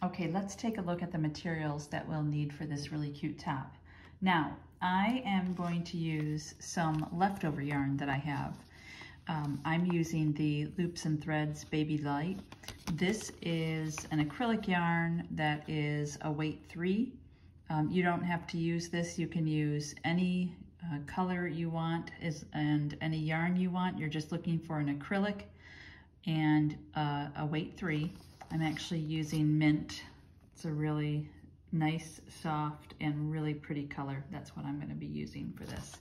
Okay, let's take a look at the materials that we'll need for this really cute top. Now, I am going to use some leftover yarn that I have. I'm using the Loops and Threads Baby Light. This is an acrylic yarn that is a weight 3. You don't have to use this. You can use any color you want and any yarn you want. You're just looking for an acrylic and a weight 3. I'm actually using Mint. It's a really nice, soft, and really pretty color. That's what I'm going to be using for this.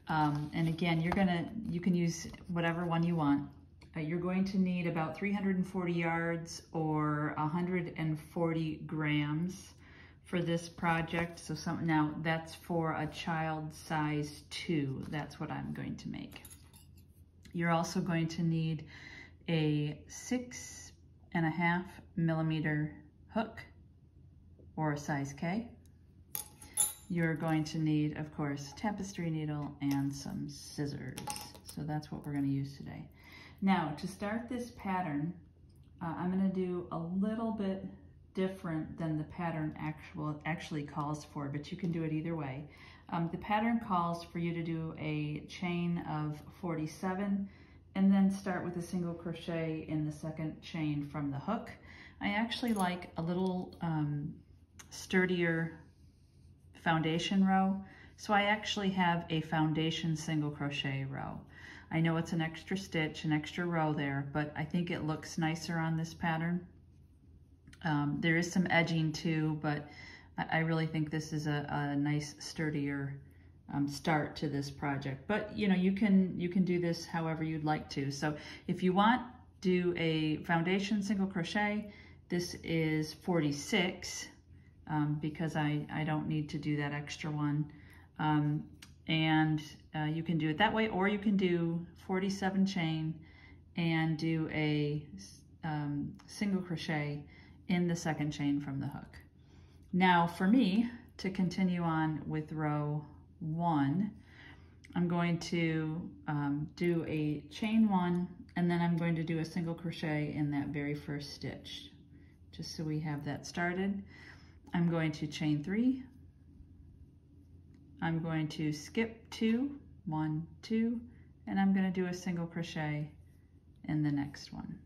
And again, you can use whatever one you want. You're going to need about 340 yards or 140 grams for this project. So now that's for a child size 2. That's what I'm going to make. You're also going to need a 6.5 millimeter hook or a size K. You're going to need, of course, tapestry needle and some scissors. So that's what we're going to use today. Now, to start this pattern, I'm going to do a little bit different than the pattern actually calls for, but you can do it either way. The pattern calls for you to do a chain of 47 and then start with a single crochet in the second chain from the hook. I actually like a little sturdier foundation row, so I actually have a foundation single crochet row. I know it's an extra stitch, an extra row there, but I think it looks nicer on this pattern. There is some edging too, but I really think this is a nice sturdier start to this project. But you know, you can do this however you'd like to. So if you want, do a foundation single crochet. This is 46 because I don't need to do that extra one. You can do it that way, or you can do 47 chain and do a single crochet in the second chain from the hook. Now for me, to continue on with row 1, I'm going to do a chain 1, and then I'm going to do a single crochet in that very first stitch, just so we have that started. I'm going to chain 3. I'm going to skip 2, 1, 2, and I'm going to do a single crochet in the next one.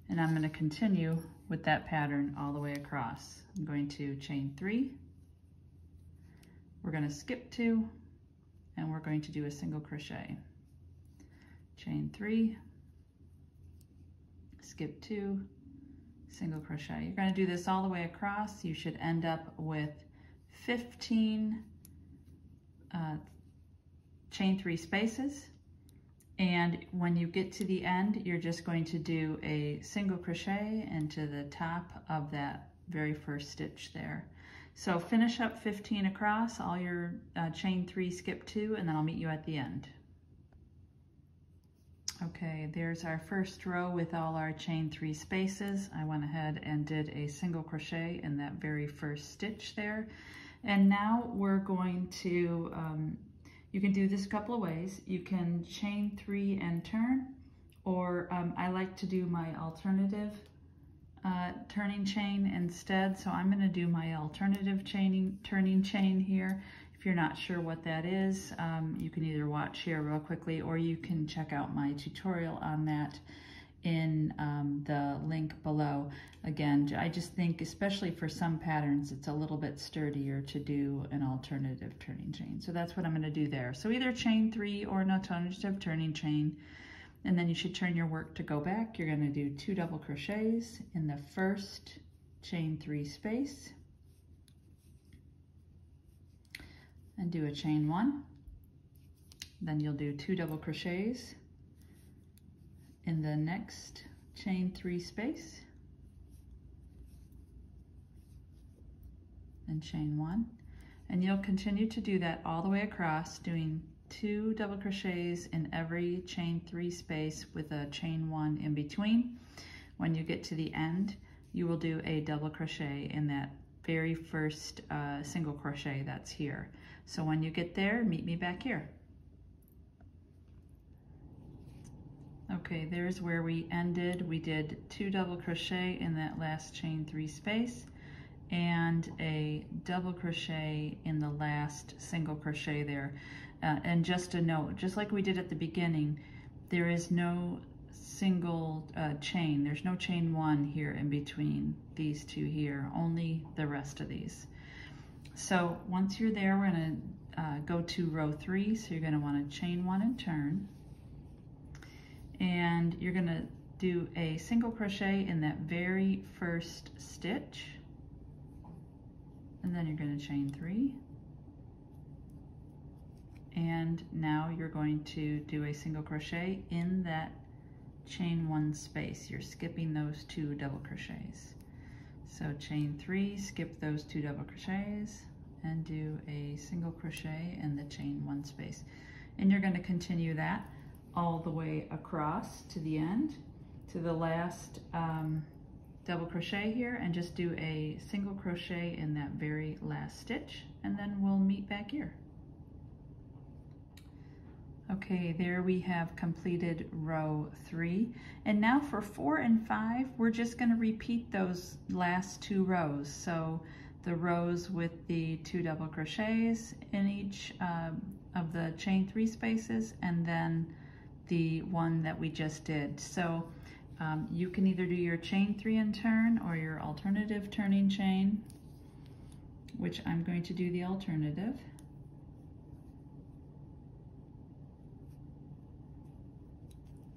And I'm going to continue with that pattern all the way across. I'm going to chain 3. We're going to skip 2, and we're going to do a single crochet. Chain 3, skip 2, single crochet. You're going to do this all the way across. You should end up with 15 chain 3 spaces. And when you get to the end, you're just going to do a single crochet into the top of that very first stitch there. So finish up 15 across, all your chain 3, skip 2, and then I'll meet you at the end. Okay, there's our first row with all our chain 3 spaces. I went ahead and did a single crochet in that very first stitch there. And now we're going to, you can do this a couple of ways. You can chain 3 and turn, or I like to do my alternative turning chain instead. So I'm going to do my alternative turning chain here. If you're not sure what that is, you can either watch here real quickly, or you can check out my tutorial on that in the link below. Again, I just think, especially for some patterns, it's a little bit sturdier to do an alternative turning chain. So that's what I'm going to do there. So either chain 3 or an alternative turning chain. And then you should turn your work to go back. You're going to do 2 double crochets in the first chain 3 space. And do a chain 1. Then you'll do 2 double crochets in the next chain 3 space. And chain 1. And you'll continue to do that all the way across, doing 2 double crochets in every chain 3 space with a chain 1 in between. When you get to the end, you will do a double crochet in that very first single crochet that's here. So when you get there, meet me back here. Okay, there's where we ended. We did 2 double crochet in that last chain 3 space and a double crochet in the last single crochet there. And just a note, just like we did at the beginning, there is no single chain. There's no chain 1 here in between these two here, only the rest of these. So once you're there, we're going to go to row 3. So you're going to want to chain 1 and turn. And you're going to do a single crochet in that very first stitch. And then you're going to chain 3. And now you're going to do a single crochet in that chain 1 space. You're skipping those 2 double crochets. So chain 3, skip those 2 double crochets, and do a single crochet in the chain 1 space. And you're going to continue that all the way across to the end, to the last double crochet here, and just do a single crochet in that very last stitch, and then we'll meet back here. Okay, there we have completed row 3. And now for 4 and 5, we're just going to repeat those last 2 rows. So the rows with the 2 double crochets in each of the chain 3 spaces, and then the one that we just did. So you can either do your chain 3 and turn or your alternative turning chain, which I'm going to do the alternative.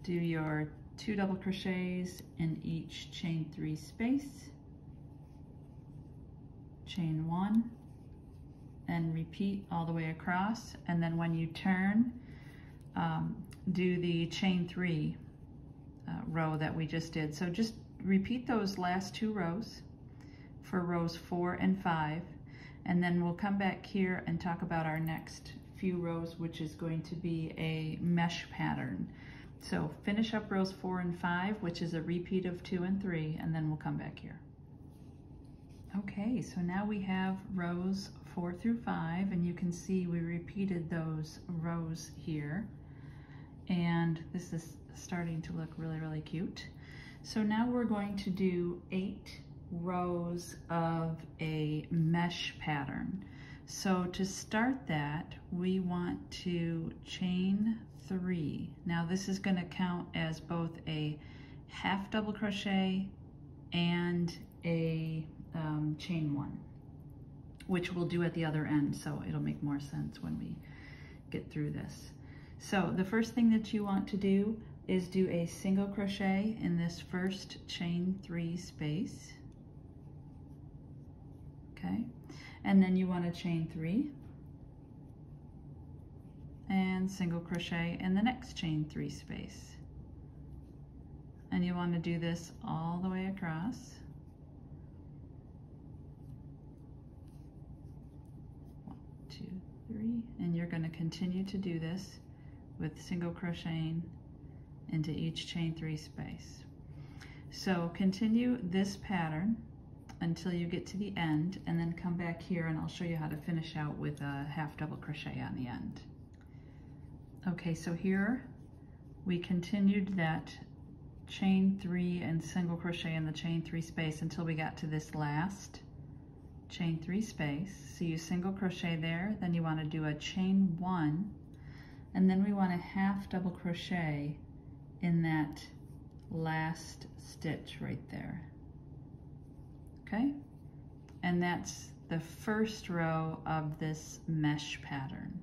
Do your 2 double crochets in each chain 3 space, chain 1, and repeat all the way across. And then when you turn, do the chain 3 row that we just did. So just repeat those last 2 rows for rows 4 and 5, and then we'll come back here and talk about our next few rows, which is going to be a mesh pattern. So finish up rows 4 and 5, which is a repeat of 2 and 3, and then we'll come back here. Okay, so now we have rows 4 through 5, and you can see we repeated those rows here. And this is starting to look really, really cute. So now we're going to do 8 rows of a mesh pattern. So to start that, we want to chain 3. Now this is going to count as both a half double crochet and a chain 1, which we'll do at the other end, so it'll make more sense when we get through this. So the first thing that you want to do is do a single crochet in this first chain 3 space. Okay, and then you want to chain 3 and single crochet in the next chain 3 space. And you want to do this all the way across. One, 2, 3, and you're going to continue to do this with single crocheting into each chain 3 space. So continue this pattern until you get to the end, and then come back here and I'll show you how to finish out with a half double crochet on the end. Okay, so here we continued that chain 3 and single crochet in the chain 3 space until we got to this last chain 3 space. So you single crochet there, then you want to do a chain 1, and then we want a half double crochet in that last stitch right there. Okay, and that's the first row of this mesh pattern.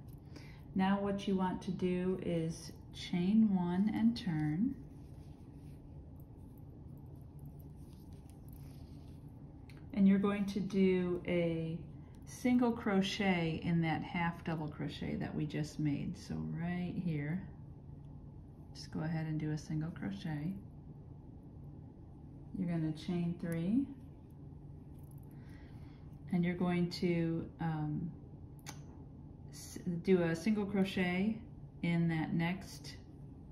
Now what you want to do is chain 1 and turn. And you're going to do a single crochet in that half double crochet that we just made. So right here, just go ahead and do a single crochet. You're going to chain 3, and you're going to do a single crochet in that next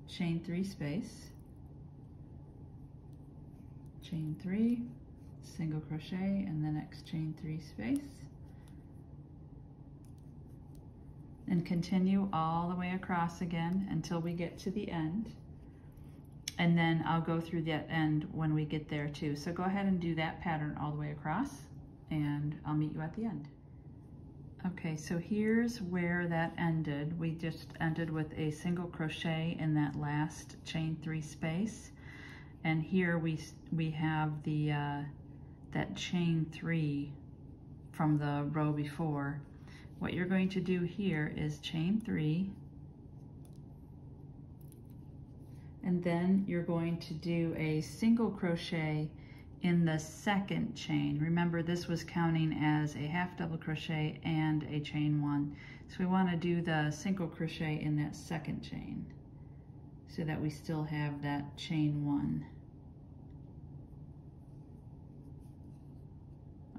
chain 3 space, chain 3, single crochet in the next chain 3 space, and continue all the way across again until we get to the end. And then I'll go through that end when we get there too. So go ahead and do that pattern all the way across, and I'll meet you at the end. Okay, so here's where that ended. We just ended with a single crochet in that last chain 3 space. And here we have the that chain 3 from the row before. What you're going to do here is chain 3, and then you're going to do a single crochet in the second chain. Remember, this was counting as a half double crochet and a chain 1. So we want to do the single crochet in that second chain so that we still have that chain 1.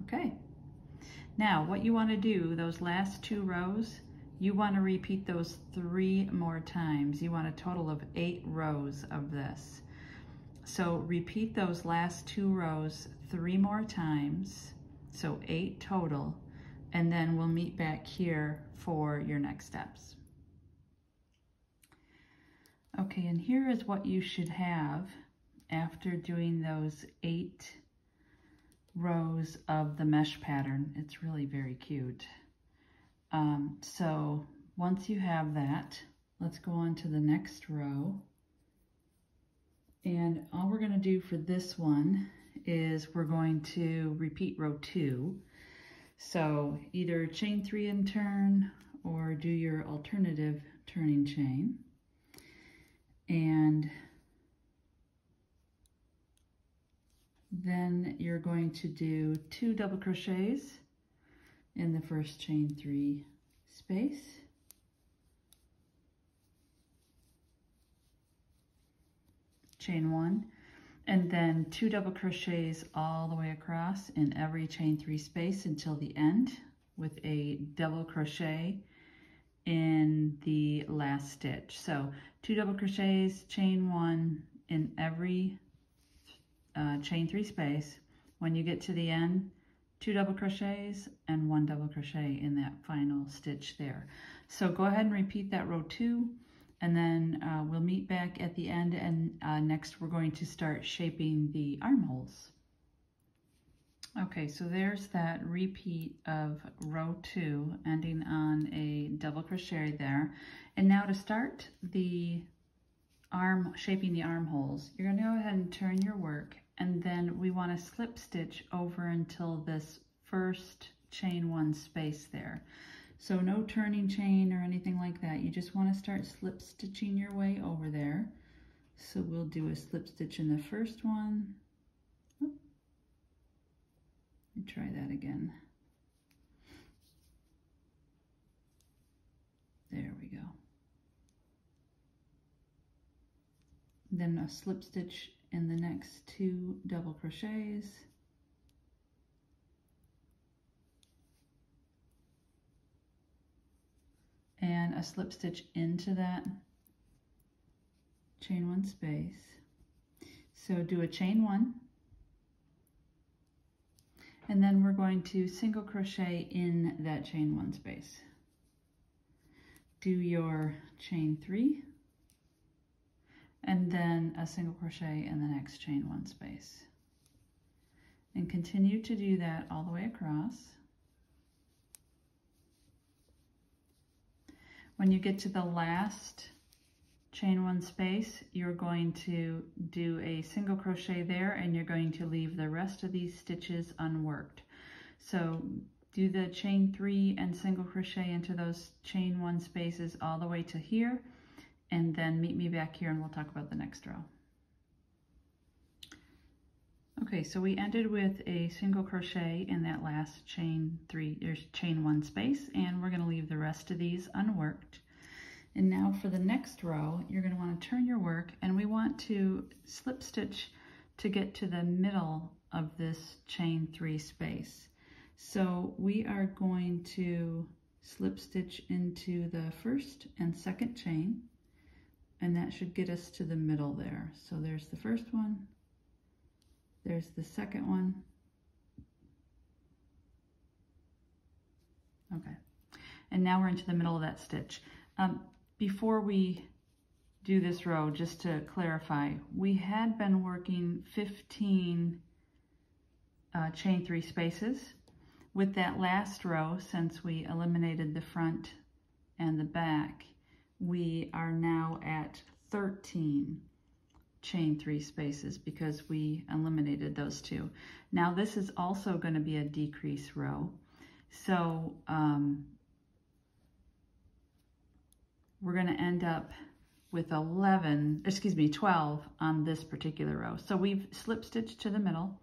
Okay. Now, what you want to do, those last 2 rows, you want to repeat those 3 more times. You want a total of 8 rows of this. So repeat those last 2 rows 3 more times, so 8 total, and then we'll meet back here for your next steps. Okay, and here is what you should have after doing those 8 rows of the mesh pattern. It's really very cute. So once you have that, let's go on to the next row. And all we're going to do for this one is we're going to repeat row 2. So either chain 3 and turn, or do your alternative turning chain. And then you're going to do 2 double crochets in the first chain 3 space. Chain 1, and then 2 double crochets all the way across in every chain 3 space until the end, with a double crochet in the last stitch. So 2 double crochets, chain 1 in every chain 3 space. When you get to the end, 2 double crochets and 1 double crochet in that final stitch there. So go ahead and repeat that row 2, and then we'll meet back at the end, and next we're going to start shaping the armholes. Okay, so there's that repeat of row 2 ending on a double crochet there. And now to start the shaping the armholes, you're going to go ahead and turn your work, and then we want to slip stitch over until this first chain 1 space there. So no turning chain or anything like that. You just want to start slip stitching your way over there. So we'll do a slip stitch in the first one. Let me try that again. There we go. Then a slip stitch in the next 2 double crochets. And a slip stitch into that chain 1 space. So do a chain 1, and then we're going to single crochet in that chain 1 space. Do your chain 3, and then a single crochet in the next chain 1 space. And continue to do that all the way across. When you get to the last chain 1 space, you're going to do a single crochet there, and you're going to leave the rest of these stitches unworked. So do the chain 3 and single crochet into those chain 1 spaces all the way to here, and then meet me back here and we'll talk about the next row. Okay, so we ended with a single crochet in that last chain 1 space, and we're going to leave the rest of these unworked. And now for the next row, you're going to want to turn your work, and we want to slip stitch to get to the middle of this chain 3 space. So we are going to slip stitch into the first and second chain, and that should get us to the middle there. So there's the first one. There's the second one. Okay, and now we're into the middle of that stitch. Before we do this row, just to clarify, we had been working 15 chain 3 spaces. With that last row, since we eliminated the front and the back, we are now at 13 chain 3 spaces because we eliminated those two. Now this is also going to be a decrease row. So we're going to end up with 12 on this particular row. So we've slip stitched to the middle.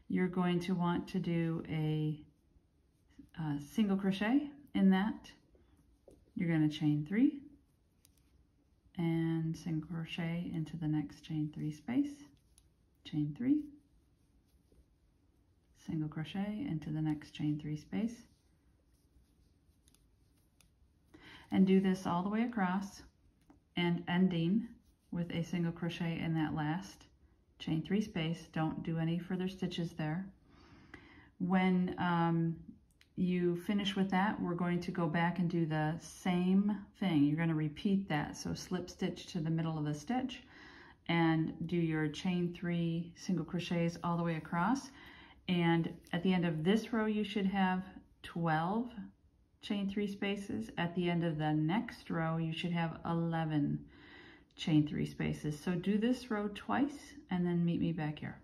You're going to want to do a single crochet in that. You're going to chain 3 and single crochet into the next chain 3 space, chain 3, single crochet into the next chain 3 space, and do this all the way across and ending with a single crochet in that last chain 3 space. Don't do any further stitches there. When you finish with that, we're going to go back and do the same thing. You're going to repeat that. So slip stitch to the middle of the stitch and do your chain 3 single crochets all the way across. And at the end of this row, you should have 12 chain 3 spaces. At the end of the next row, you should have 11 chain 3 spaces. So do this row twice and then meet me back here.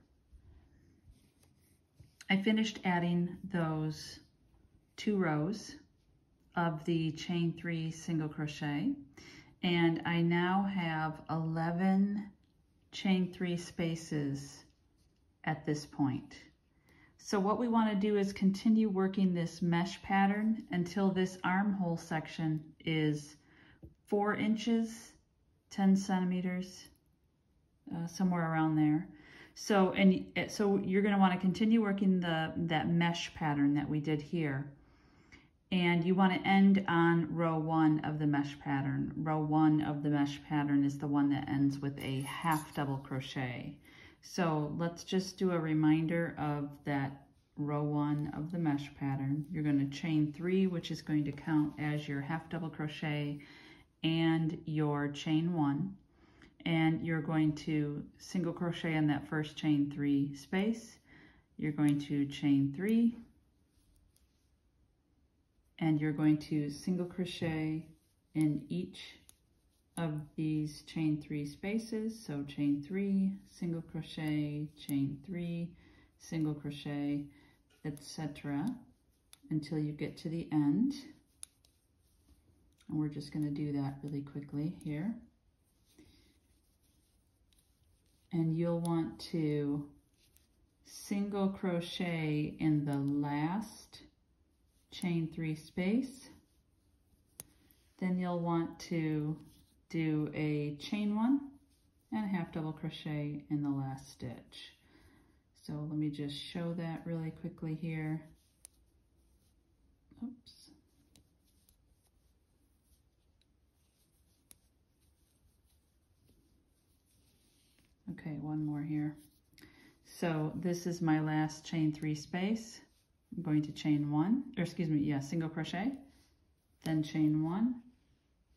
I finished adding those 2 rows of the chain 3 single crochet, and I now have 11 chain 3 spaces at this point. So what we want to do is continue working this mesh pattern until this armhole section is 4 inches, 10 centimeters, somewhere around there. So you're going to want to continue working that mesh pattern that we did here. And you want to end on row 1 of the mesh pattern. Row 1 of the mesh pattern is the one that ends with a half double crochet. So let's just do a reminder of that row 1 of the mesh pattern. You're going to chain 3, which is going to count as your half double crochet and your chain 1. And you're going to single crochet in that first chain 3 space. You're going to chain 3. And you're going to single crochet in each of these chain 3 spaces. So chain 3, single crochet, chain 3, single crochet, etc. until you get to the end. And we're just going to do that really quickly here. And you'll want to single crochet in the last chain 3 space. Then you'll want to do a chain 1 and a half double crochet in the last stitch. So let me just show that really quickly here. Oops. Okay, one more here. So this is my last chain 3 space. I'm going to chain 1, or excuse me, yeah, single crochet, then chain 1,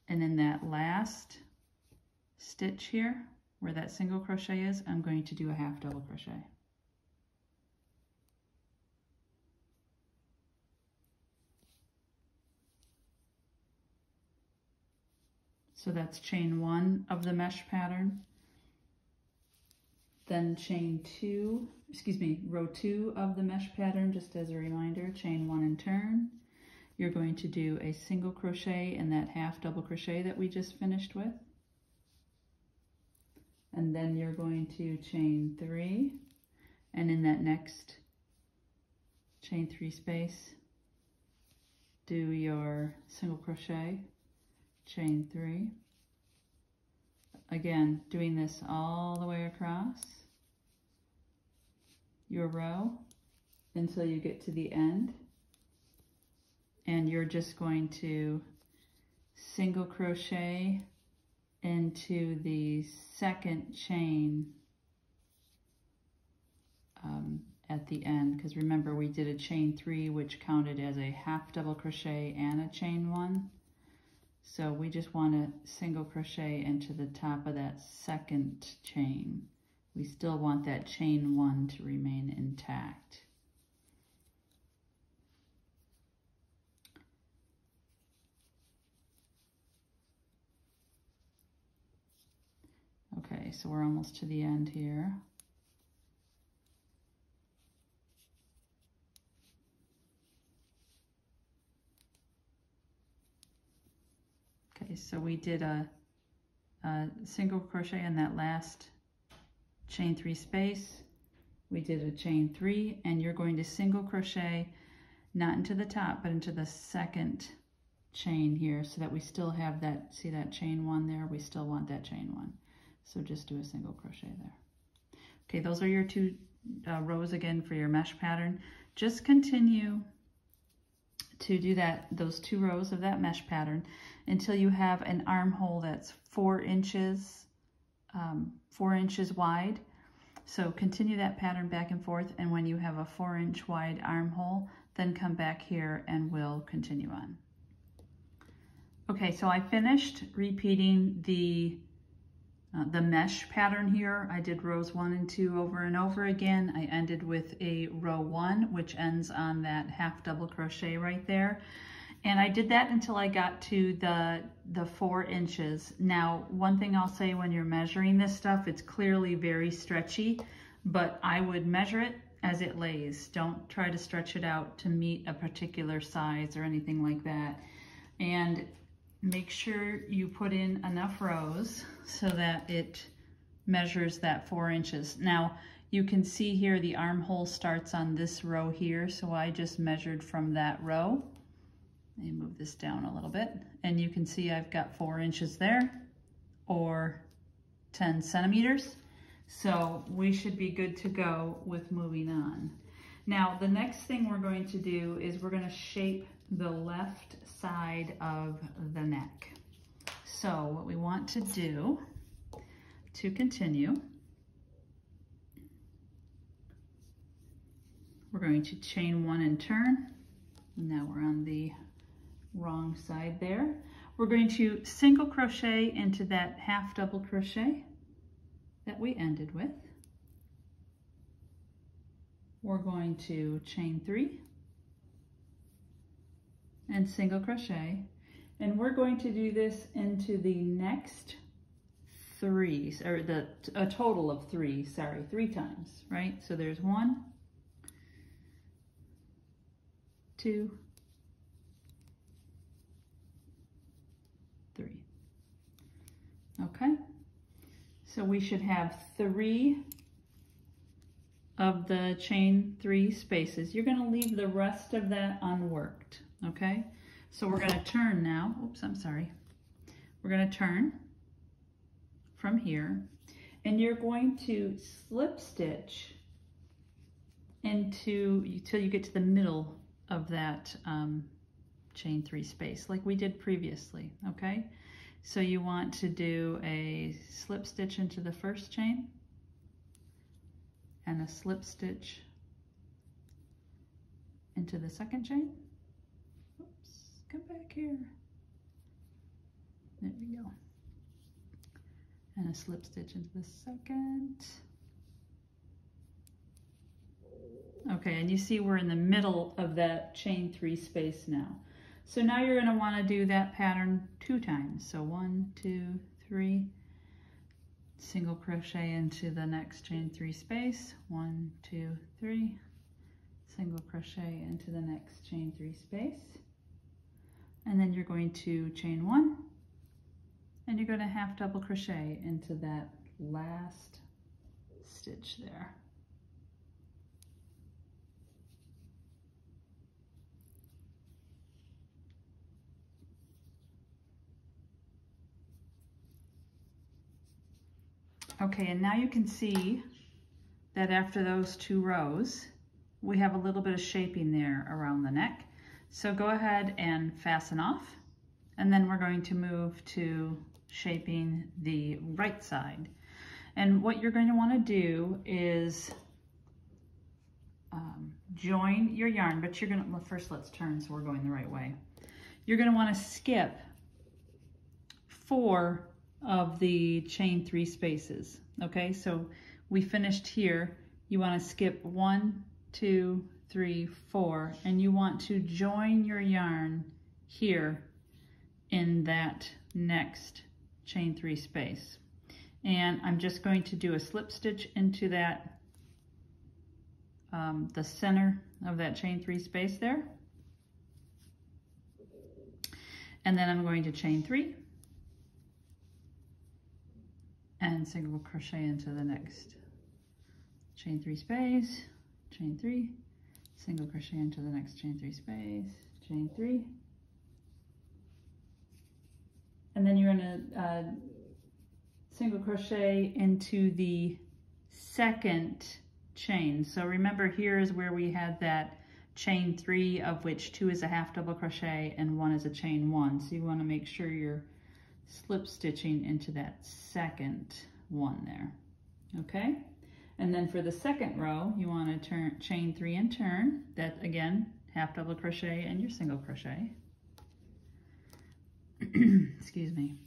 and in that last stitch here, where that single crochet is, I'm going to do a half double crochet. So that's chain 1 of the mesh pattern. Then chain 2, excuse me, row 2 of the mesh pattern, just as a reminder, chain 1 and turn. You're going to do a single crochet in that half double crochet that we just finished with. And then you're going to chain 3, and in that next chain 3 space, do your single crochet, chain 3. Again, doing this all the way across your row until you get to the end, and you're just going to single crochet into the second chain at the end, because remember we did a chain 3 which counted as a half double crochet and a chain 1. So we just want to single crochet into the top of that second chain. We still want that chain 1 to remain intact. Okay, so we're almost to the end here. Okay, so we did a single crochet in that last chain 3 space. We did a chain 3, and you're going to single crochet not into the top but into the second chain here, so that we still have that, see that chain 1 there? We still want that chain 1. So just do a single crochet there. Okay, those are your 2 rows again for your mesh pattern. Just continue to do those 2 rows of that mesh pattern until you have an armhole that's 4 inches wide. So continue that pattern back and forth, and when you have a 4-inch wide armhole, then come back here and we'll continue on. Okay, so I finished repeating the mesh pattern here. I did rows 1 and 2 over and over again. I ended with a row 1, which ends on that half double crochet right there. And I did that until I got to the 4 inches. Now, one thing I'll say when you're measuring this stuff, it's clearly very stretchy, but I would measure it as it lays. Don't try to stretch it out to meet a particular size or anything like that. And make sure you put in enough rows so that it measures that 4 inches. Now, you can see here the armhole starts on this row here, so I just measured from that row. Let me move this down a little bit, and you can see I've got 4 inches there, or 10 centimeters. So we should be good to go with moving on. Now, the next thing we're going to do is we're going to shape the left side of the neck. So what we want to do to continue, we're going to chain 1 and turn. Now we're on the wrong side there. We're going to single crochet into that half double crochet that we ended with. We're going to chain 3 and single crochet, and we're going to do this into the next 3, or a total of 3 times, right? So there's 1, 2, 3. Okay, so we should have 3 of the chain 3 spaces. You're going to leave the rest of that unworked. Okay, so we're going to turn now. Oops, I'm sorry. We're going to turn from here, and you're going to slip stitch until you get to the middle of that chain 3 space like we did previously. Okay, so you want to do a slip stitch into the first chain and a slip stitch into the second chain. Come back here. There we go. And a slip stitch into the second. Okay, and you see we're in the middle of that chain 3 space now. So now you're going to want to do that pattern 2 times. So 1, 2, 3. Single crochet into the next chain 3 space. 1, 2, 3. Single crochet into the next chain 3 space. And then you're going to chain 1, and you're going to half double crochet into that last stitch there. Okay, and now you can see that after those 2 rows, we have a little bit of shaping there around the neck. So go ahead and fasten off, and then we're going to move to shaping the right side. And what you're going to want to do is join your yarn, but you're going to, well, first let's turn so we're going the right way. You're going to want to skip 4 of the chain 3 spaces. Okay, so we finished here. You want to skip 1, 2, 3, 4, and you want to join your yarn here in that next chain 3 space. And I'm just going to do a slip stitch into that, the center of that chain 3 space there. And then I'm going to chain 3 and single crochet into the next chain 3 space, chain 3, single crochet into the next chain 3 space, chain 3. And then you're going to single crochet into the second chain. So remember, here is where we had that chain 3, of which 2 is a half double crochet and 1 is a chain 1. So you want to make sure you're slip stitching into that second one there. Okay, and then for the second row you want to chain 3 and turn. That again, half double crochet and your single crochet. Excuse me.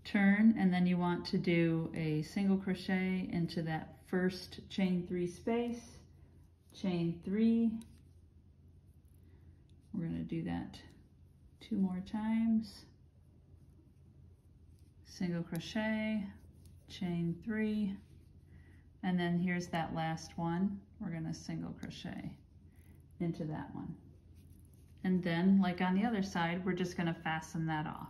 Turn, and then you want to do a single crochet into that first chain 3 space, chain 3. We're going to do that 2 more times. Single crochet, chain 3, and then here's that last one. We're going to single crochet into that one. And then, like on the other side, we're just going to fasten that off.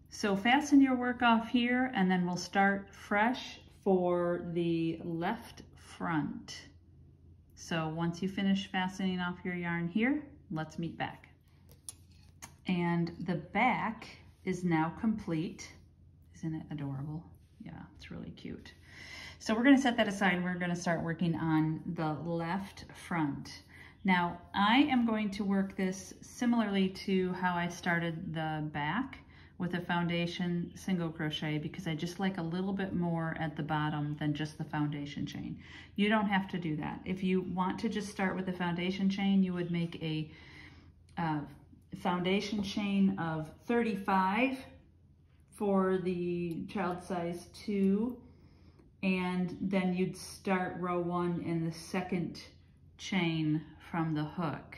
So fasten your work off here, and then we'll start fresh for the left front. So once you finish fastening off your yarn here, let's meet back. And the back is now complete. Isn't it adorable? Yeah, it's really cute. So we're going to set that aside and we're going to start working on the left front. Now, I am going to work this similarly to how I started the back, with a foundation single crochet, because I just like a little bit more at the bottom than just the foundation chain. You don't have to do that. If you want to just start with the foundation chain, you would make a foundation chain of 35 for the child size 2, and then you'd start row 1 in the second chain from the hook.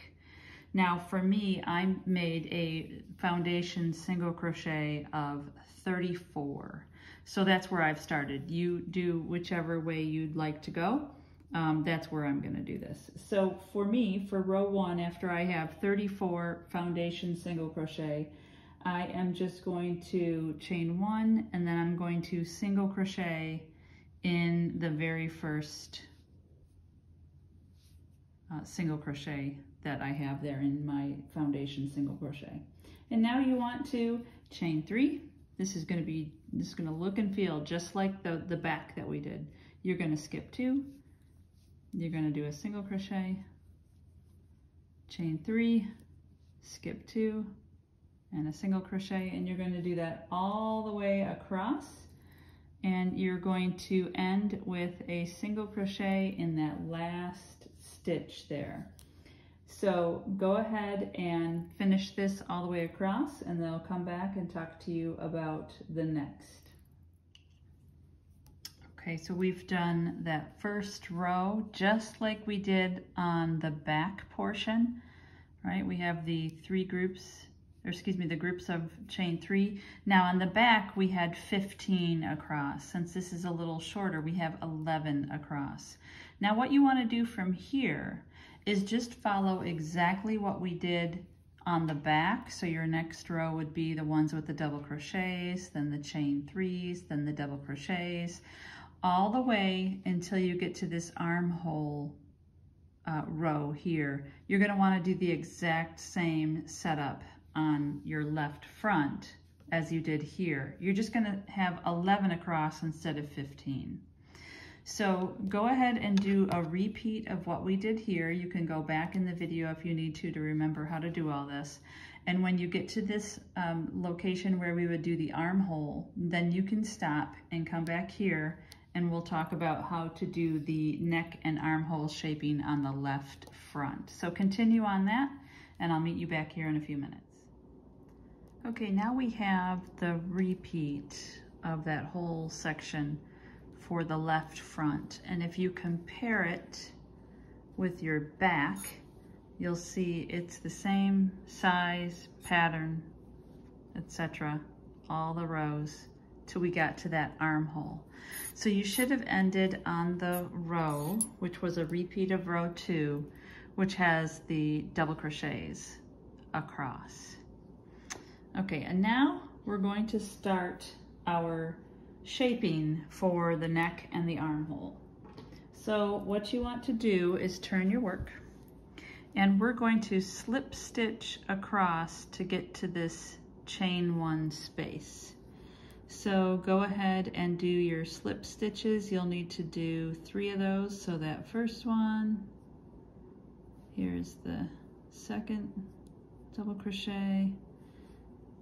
Now for me, I made a foundation single crochet of 34. So that's where I've started. You do whichever way you'd like to go. That's where I'm gonna do this. So for me, for row 1, after I have 34 foundation single crochet, I am just going to chain 1, and then I'm going to single crochet in the very first single crochet that I have there in my foundation single crochet. And now you want to chain 3. This is going to look and feel just like the back that we did. You're going to skip 2. You're going to do a single crochet, chain 3, skip 2, and a single crochet, and you're going to do that all the way across, and you're going to end with a single crochet in that last stitch there. So go ahead and finish this all the way across, and then I'll come back and talk to you about the next. Okay, so we've done that first row just like we did on the back portion, right? We have the 3 groups, or excuse me, the groups of chain 3. Now on the back we had 15 across. Since this is a little shorter, we have 11 across. Now what you want to do from here is just follow exactly what we did on the back. So your next row would be the ones with the double crochets, then the chain 3s, then the double crochets, all the way until you get to this armhole row here. You're going to want to do the exact same setup on your left front as you did here. You're just going to have 11 across instead of 15. So go ahead and do a repeat of what we did here. You can go back in the video if you need to remember how to do all this. And when you get to this location where we would do the armhole, then you can stop and come back here, and we'll talk about how to do the neck and armhole shaping on the left front. So continue on that, and I'll meet you back here in a few minutes. Okay, now we have the repeat of that whole section for the left front. And if you compare it with your back, you'll see it's the same size, pattern, etc. all the rows till we got to that armhole. So you should have ended on the row, which was a repeat of row 2, which has the double crochets across. Okay, and now we're going to start our shaping for the neck and the armhole. So what you want to do is turn your work, and we're going to slip stitch across to get to this chain 1 space. So go ahead and do your slip stitches. You'll need to do 3 of those. So that first one, here's the second double crochet,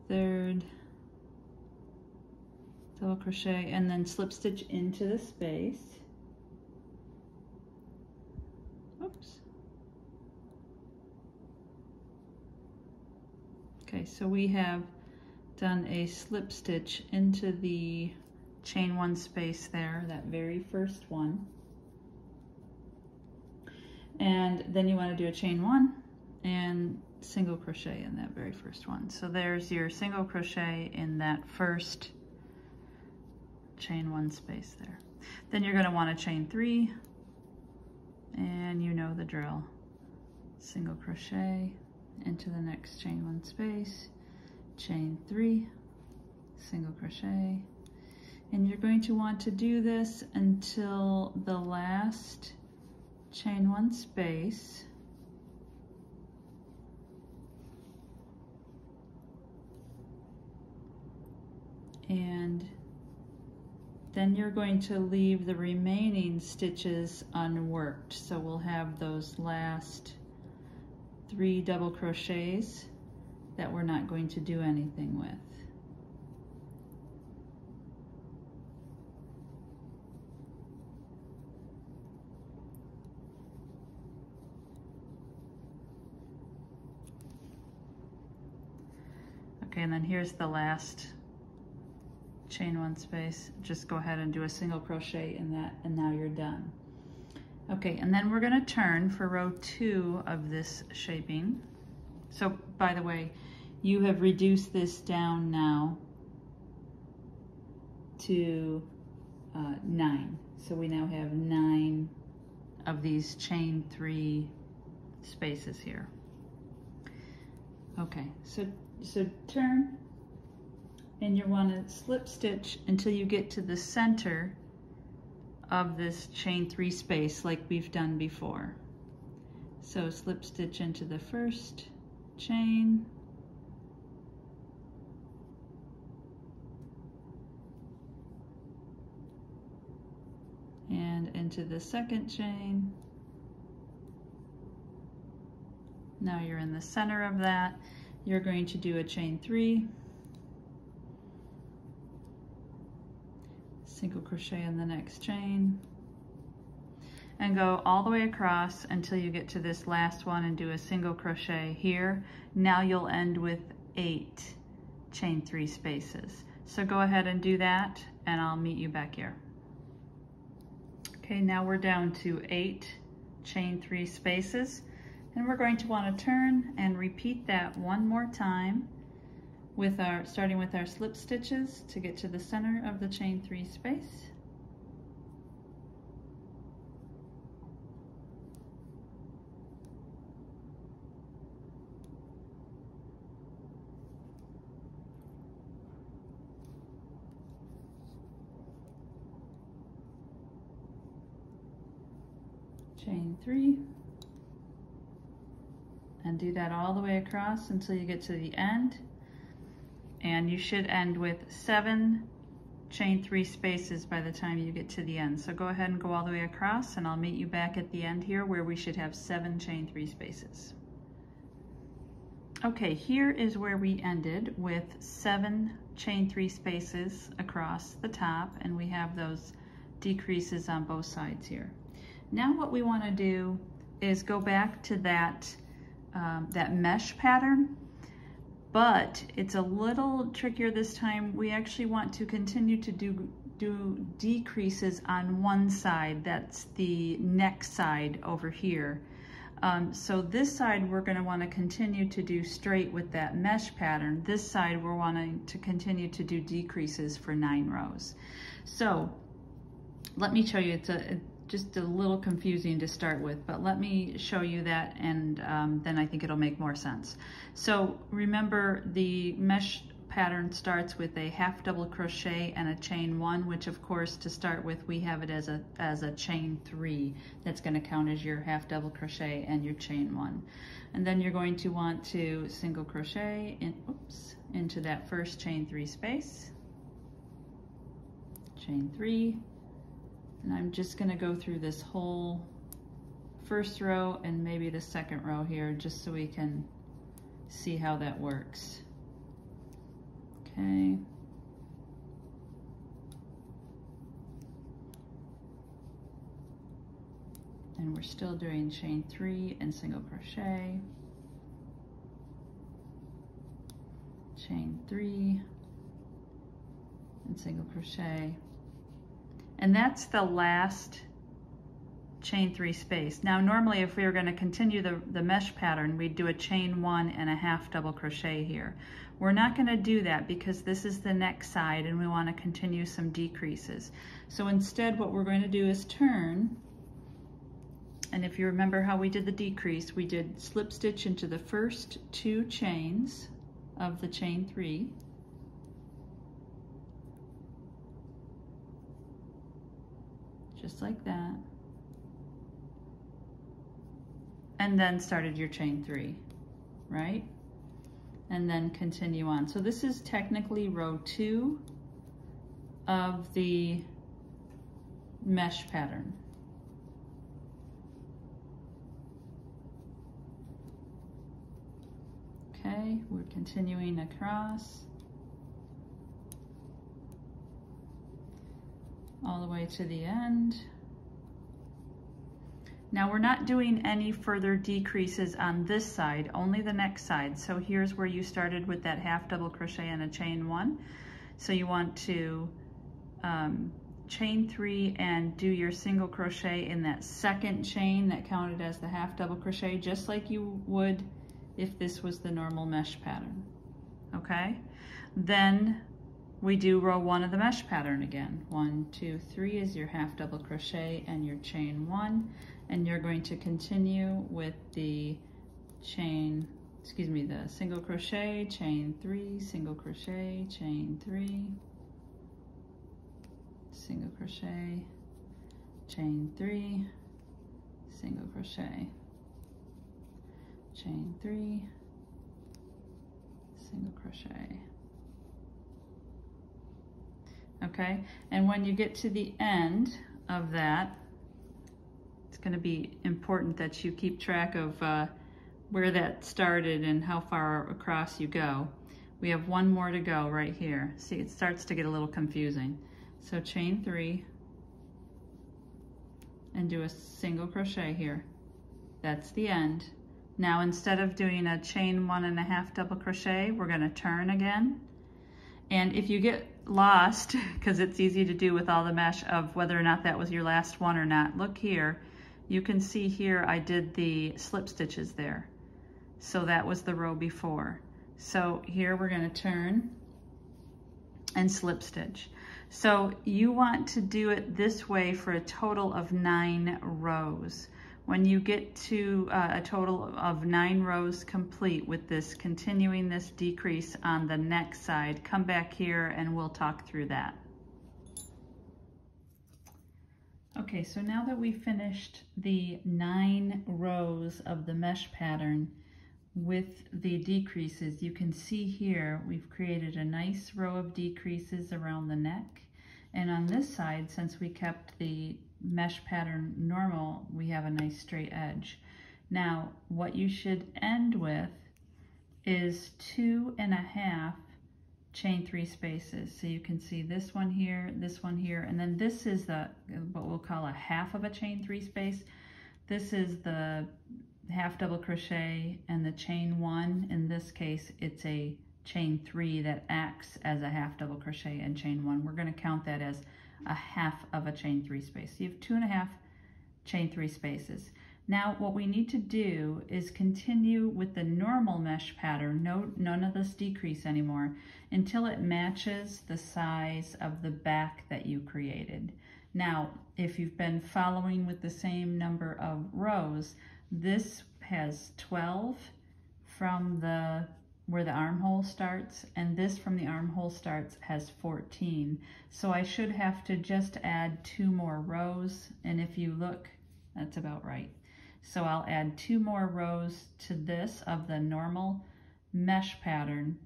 third double crochet, and then slip stitch into the space. Oops. Okay, so we have done a slip stitch into the chain 1 space there, that very first one. And then you want to do a chain 1 and single crochet in that very first one. So there's your single crochet in that first chain 1 space there. Then you're going to want to chain 3, and you know the drill. Single crochet into the next chain 1 space, chain 3, single crochet, and you're going to want to do this until the last chain 1 space. And then you're going to leave the remaining stitches unworked. So we'll have those last 3 double crochets that we're not going to do anything with. Okay, and then here's the last chain 1 space. Just go ahead and do a single crochet in that, and now you're done. Okay, and then we're going to turn for row 2 of this shaping. So by the way, you have reduced this down now to 9. So we now have 9 of these chain 3 spaces here. Okay, so turn, and you want to slip stitch until you get to the center of this chain 3 space like we've done before. So slip stitch into the first chain, and into the second chain. Now you're in the center of that. You're going to do a chain 3, single crochet in the next chain, and go all the way across until you get to this last one and do a single crochet here. Now you'll end with 8 chain 3 spaces. So go ahead and do that, and I'll meet you back here. Okay, now we're down to 8 chain 3 spaces, and we're going to want to turn and repeat that one more time with starting with our slip stitches to get to the center of the chain 3 space. Chain 3, and do that all the way across until you get to the end, and you should end with 7 chain 3 spaces by the time you get to the end. So go ahead and go all the way across, and I'll meet you back at the end here where we should have 7 chain 3 spaces. Okay, here is where we ended with 7 chain 3 spaces across the top, and we have those decreases on both sides here. Now what we want to do is go back to that, that mesh pattern, but it's a little trickier this time. We actually want to continue to do decreases on one side. That's the neck side over here. So this side we're going to want to continue to do straight with that mesh pattern. This side we're wanting to continue to do decreases for 9 rows. So let me show you. It's just a little confusing to start with, but let me show you that, and then I think it'll make more sense. So remember, the mesh pattern starts with a half double crochet and a chain 1, which of course to start with we have it as a chain 3. That's going to count as your half double crochet and your chain 1. And then you're going to want to single crochet into that first chain 3 space, chain 3, and I'm just going to go through this whole first row and maybe the second row here, just so we can see how that works. Okay. And we're still doing chain 3 and single crochet, chain 3 and single crochet, and that's the last chain 3 space. Now normally if we were going to continue the mesh pattern, we'd do a chain 1 and a half double crochet here. We're not going to do that because this is the neck side and we want to continue some decreases. So instead what we're going to do is turn, and if you remember how we did the decrease, we did slip stitch into the first 2 chains of the chain 3, just like that, and then started your chain 3, right? And then continue on. So this is technically row 2 of the mesh pattern. Okay, we're continuing across all the way to the end. Now we're not doing any further decreases on this side, only the next side. So here's where you started with that half double crochet and a chain 1. So you want to chain 3 and do your single crochet in that second chain that counted as the half double crochet, just like you would if this was the normal mesh pattern. Okay, then we do row 1 of the mesh pattern again. 1, 2, 3 is your half double crochet and your chain 1, and you're going to continue with the the single crochet, chain 3, single crochet, chain 3, single crochet, chain 3, single crochet, chain 3, single crochet. Okay, and when you get to the end of that, it's going to be important that you keep track of where that started and how far across you go. We have 1 more to go right here. See, it starts to get a little confusing. So chain 3 and do a single crochet here. That's the end. Now instead of doing a chain 1 and a half double crochet, we're going to turn again. And if you get lost, because it's easy to do with all the mesh, of whether or not that was your last one or not, look here. You can see here I did the slip stitches there. So that was the row before. So here we're going to turn and slip stitch. So you want to do it this way for a total of 9 rows. When you get to a total of 9 rows complete with this, continuing this decrease on the next side, come back here and we'll talk through that. Okay, so now that we finished the 9 rows of the mesh pattern with the decreases, you can see here we've created a nice row of decreases around the neck. And on this side, since we kept the mesh pattern normal, we have a nice straight edge. Now, what you should end with is 2.5 chain 3 spaces. So you can see this one here, and then this is what we'll call a half of a chain 3 space. This is the half double crochet and the chain 1. In this case, it's a chain 3 that acts as a half double crochet and chain 1. We're going to count that as a half of a chain 3 space. So you have 2.5 chain 3 spaces. Now what we need to do is continue with the normal mesh pattern, none of this decrease anymore, until it matches the size of the back that you created. Now, if you've been following with the same number of rows, this has 12 from where the armhole starts, and this from the armhole starts has 14. So I should have to just add 2 more rows, and if you look, that's about right. So I'll add 2 more rows to this of the normal mesh pattern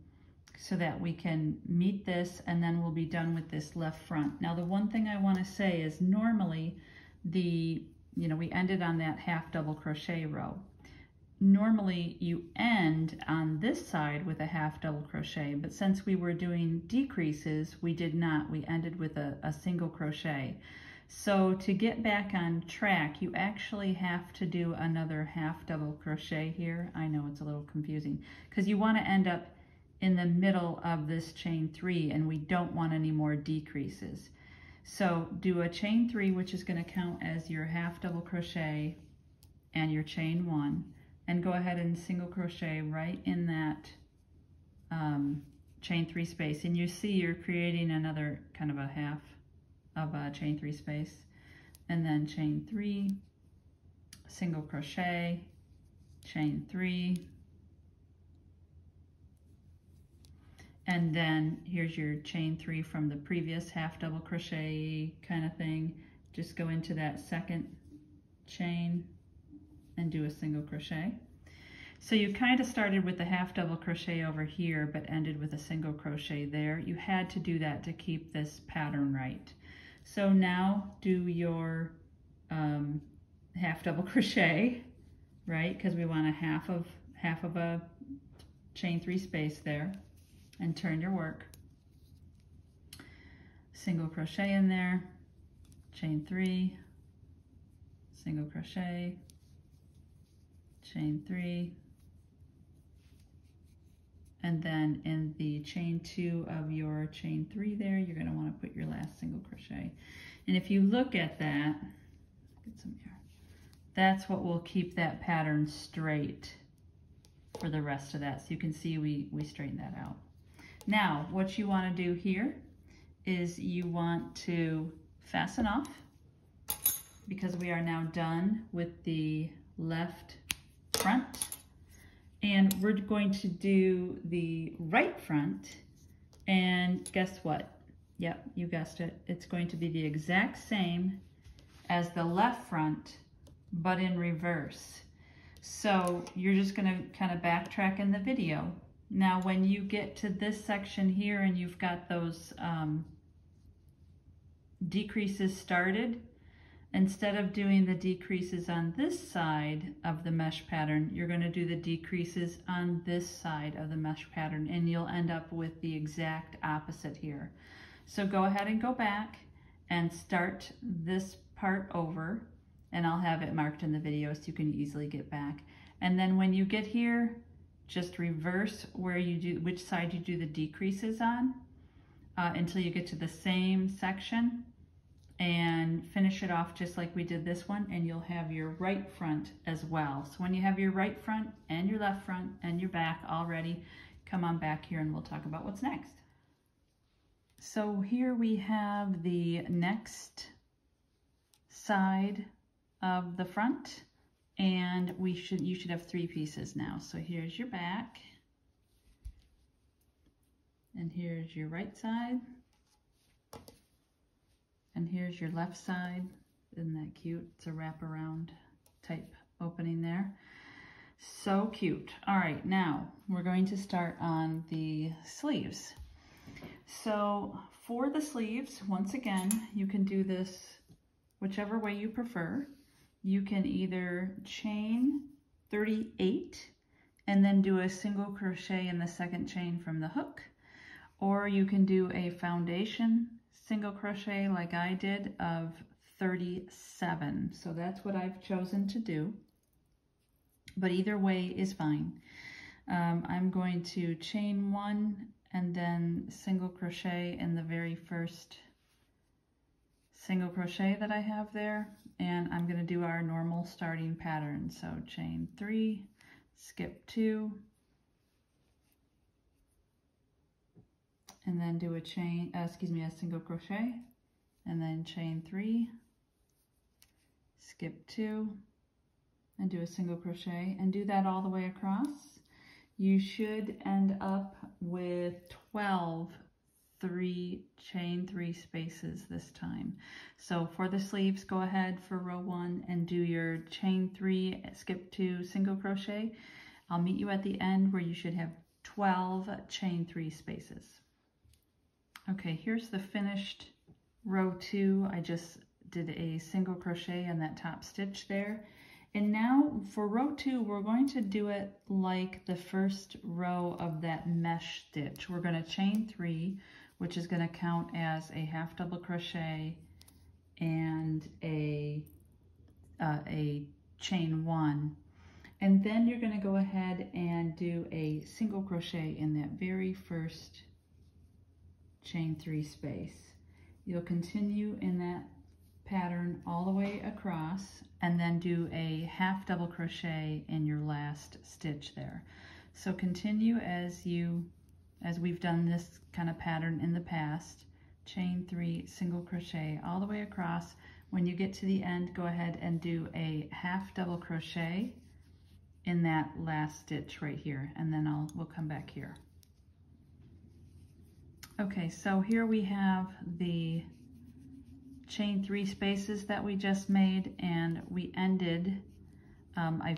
so that we can meet this, and then we'll be done with this left front. Now the one thing I want to say is normally we ended on that half double crochet row. Normally you end on this side with a half double crochet, but since we were doing decreases, we did not. We ended with a single crochet. So to get back on track, you actually have to do another half double crochet here. I know it's a little confusing because you want to end up in the middle of this chain 3, and we don't want any more decreases. So do a chain 3, which is going to count as your half double crochet and your chain 1, and go ahead and single crochet right in that chain 3 space. And you see you're creating another kind of a half of a chain 3 space, and then chain 3, single crochet, chain 3, and then here's your chain 3 from the previous half double crochet kind of thing. Just go into that second chain and do a single crochet. So you kind of started with the half double crochet over here but ended with a single crochet there. You had to do that to keep this pattern right. So now do your half double crochet, right? Because we want a half of a chain 3 space there, and turn your work. Single crochet in there, chain 3, single crochet, chain 3, and then in the chain 2 of your chain 3 there, you're going to want to put your last single crochet. And if you look at that, get some here, that's what will keep that pattern straight for the rest of that. So you can see we straighten that out. Now what you want to do here is you want to fasten off, because we are now done with the left front. And we're going to do the right front, and guess what? Yep, you guessed it. It's going to be the exact same as the left front, but in reverse. So you're just going to kind of backtrack in the video. Now when you get to this section here and you've got those decreases started, instead of doing the decreases on this side of the mesh pattern, you're going to do the decreases on this side of the mesh pattern, and you'll end up with the exact opposite here. So go ahead and go back and start this part over, and I'll have it marked in the video so you can easily get back. And then when you get here, just reverse where you do, which side you do the decreases on, until you get to the same section, and finish it off just like we did this one, and you'll have your right front as well. So when you have your right front and your left front and your back all ready, come on back here and we'll talk about what's next. So here we have the next side of the front, and you should have 3 pieces now. So here's your back, and here's your right side, and here's your left side. Isn't that cute? It's a wraparound type opening there. So cute. All right, now we're going to start on the sleeves. So for the sleeves, once again, you can do this whichever way you prefer. You can either chain 38 and then do a single crochet in the second chain from the hook, or you can do a foundation single crochet like I did of 37. So that's what I've chosen to do. but either way is fine. I'm going to chain 1 and then single crochet in the very first single crochet that I have there, and I'm going to do our normal starting pattern. So chain 3, skip 2, and then do a a single crochet, and then chain 3, skip 2, and do a single crochet, and do that all the way across. You should end up with 12 chain 3 spaces this time. So for the sleeves, go ahead for row 1 and do your chain 3, skip 2, single crochet. I'll meet you at the end where you should have 12 chain 3 spaces. Okay, here's the finished row 2. I just did a single crochet in that top stitch there. And now for row 2, we're going to do it like the first row of that mesh stitch. We're going to chain 3, which is going to count as a half double crochet and a chain 1. And then you're going to go ahead and do a single crochet in that very first chain 3 space. You'll continue in that pattern all the way across and then do a half double crochet in your last stitch there. So continue as we've done this kind of pattern in the past. Chain 3, single crochet all the way across. When you get to the end, go ahead and do a half double crochet in that last stitch right here, and then we'll come back here. Okay, so here we have the chain 3 spaces that we just made, and we ended, I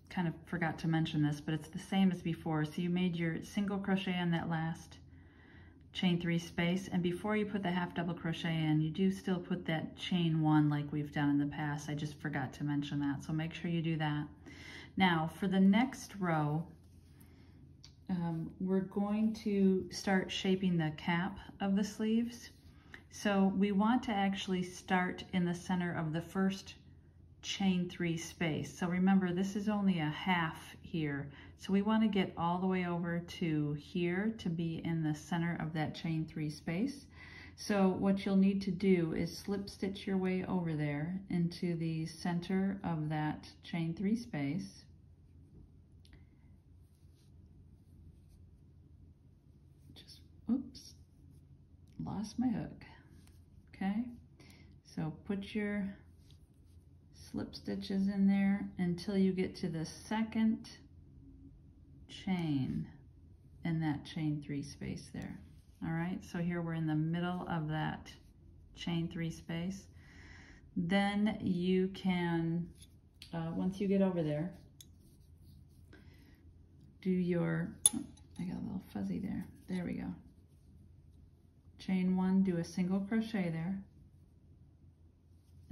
kind of forgot to mention this, but it's the same as before. So you made your single crochet in that last chain 3 space, and before you put the half double crochet in, you do still put that chain 1 like we've done in the past. I just forgot to mention that, so make sure you do that. Now for the next row, we're going to start shaping the cap of the sleeves. So we want to actually start in the center of the first chain 3 space. So remember, this is only a half here. So we want to get all the way over to here to be in the center of that chain 3 space. So what you'll need to do is slip stitch your way over there into the center of that chain 3 space. Oops, lost my hook. Okay, so put your slip stitches in there until you get to the second chain in that chain 3 space there. All right, so here we're in the middle of that chain 3 space. Then you can, once you get over there, do your, oh, I got a little fuzzy there. There we go. Chain 1, do a single crochet there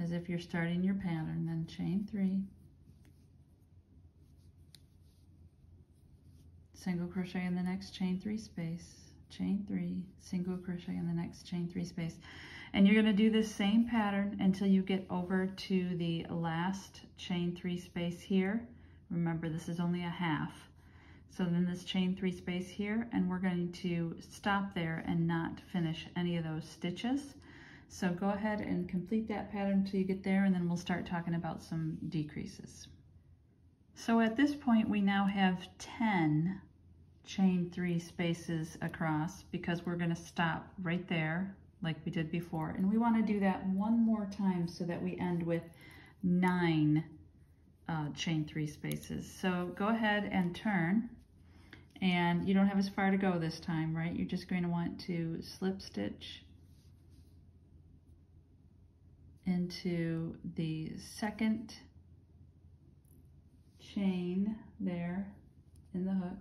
as if you're starting your pattern, then chain 3, single crochet in the next chain 3 space, chain 3, single crochet in the next chain 3 space. And you're going to do this same pattern until you get over to the last chain 3 space here. Remember, this is only a half. So then this chain 3 space here, and we're going to stop there and not finish any of those stitches. So go ahead and complete that pattern until you get there, and then we'll start talking about some decreases. So at this point, we now have 10 chain 3 spaces across because we're going to stop right there like we did before. And we want to do that one more time so that we end with 9 chain 3 spaces. So go ahead and turn. And you don't have as far to go this time, right? You're just going to want to slip stitch into the second chain there in the hook.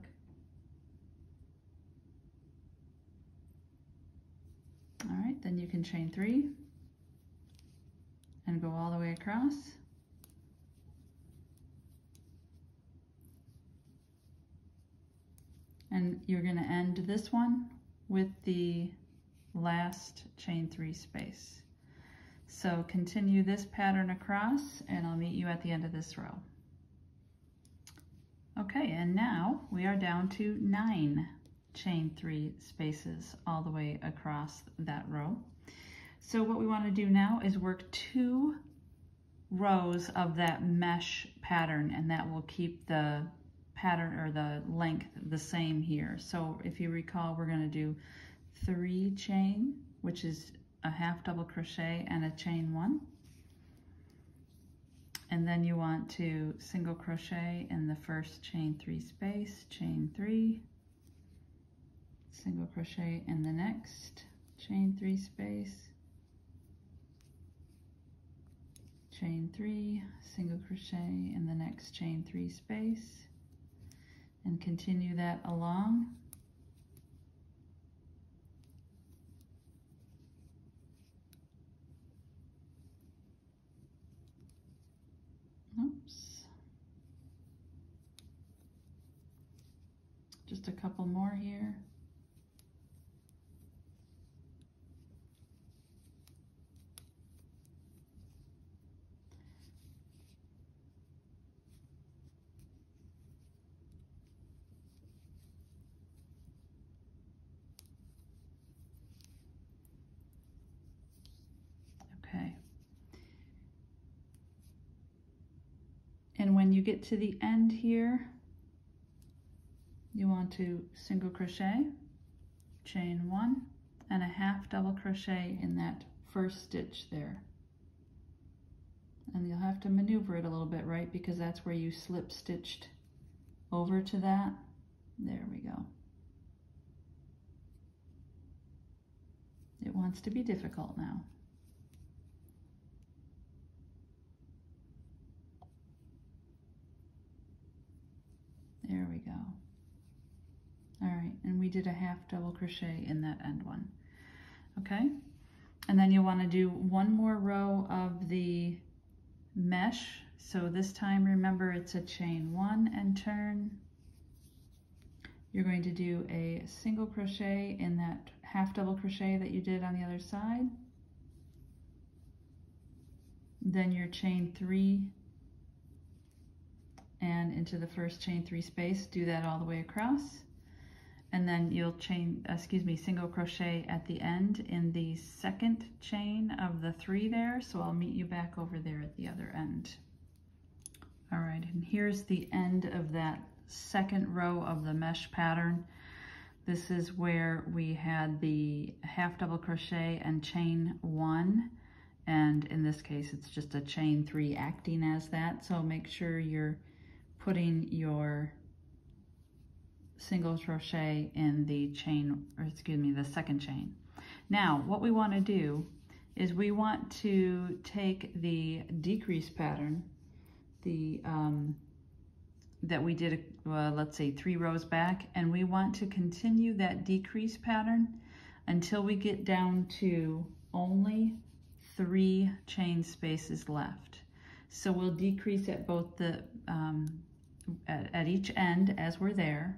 All right, then you can chain 3 and go all the way across. And you're going to end this one with the last chain 3 space. So continue this pattern across, and I'll meet you at the end of this row. Okay, and now we are down to 9 chain 3 spaces all the way across that row. So what we want to do now is work 2 rows of that mesh pattern, and that will keep the pattern or the length the same here. So if you recall, we're going to do 3 chain, which is a half double crochet and a chain 1. And then you want to single crochet in the first chain 3 space, chain 3, single crochet in the next chain 3 space, chain 3, single crochet in the next chain 3 space, and continue that along. Oops. Just a couple more here. Okay. And when you get to the end here, you want to single crochet, chain 1, and a half double crochet in that first stitch there. And you'll have to maneuver it a little bit, right? Because that's where you slip stitched over to that. There we go. It wants to be difficult now. There we go. All right, and we did a half double crochet in that end one. Okay, and then you want to do one more row of the mesh. So this time, remember, it's a chain 1 and turn. You're going to do a single crochet in that half double crochet that you did on the other side. Then your chain 3 and into the first chain 3 space, do that all the way across, and then you'll single crochet at the end in the second chain of the 3 there. So I'll meet you back over there at the other end. All right, and here's the end of that second row of the mesh pattern. This is where we had the half double crochet and chain 1, and in this case it's just a chain 3 acting as that. So make sure you're putting your single crochet in the chain, or excuse me, the second chain. Now what we want to do is we want to take the decrease pattern, the that we did, let's say 3 rows back, and we want to continue that decrease pattern until we get down to only 3 chain spaces left. So we'll decrease at both the at each end as we're there,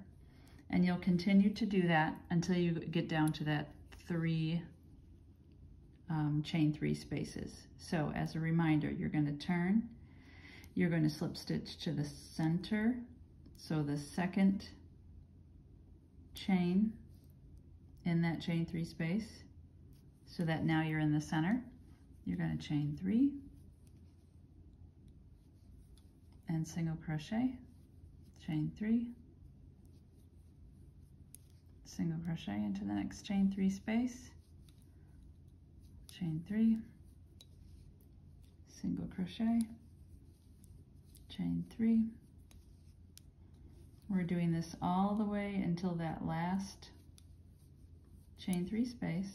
and you'll continue to do that until you get down to that 3 chain 3 spaces. So as a reminder, you're going to turn, you're going to slip stitch to the center, so the second chain in that chain 3 space, so that now you're in the center. You're going to chain 3 and single crochet, chain 3, single crochet into the next chain 3 space, chain 3, single crochet, chain 3. We're doing this all the way until that last chain 3 space.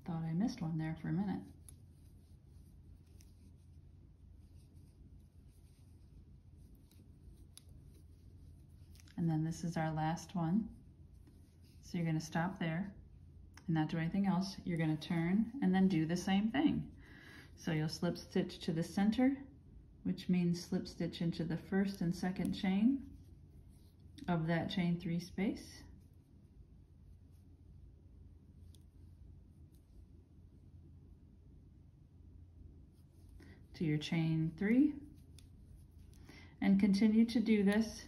Thought I missed one there for a minute. And then this is our last one. So you're going to stop there and not do anything else. You're going to turn and then do the same thing. So you'll slip stitch to the center, which means slip stitch into the first and second chain of that chain 3 space. to your chain 3 and continue to do this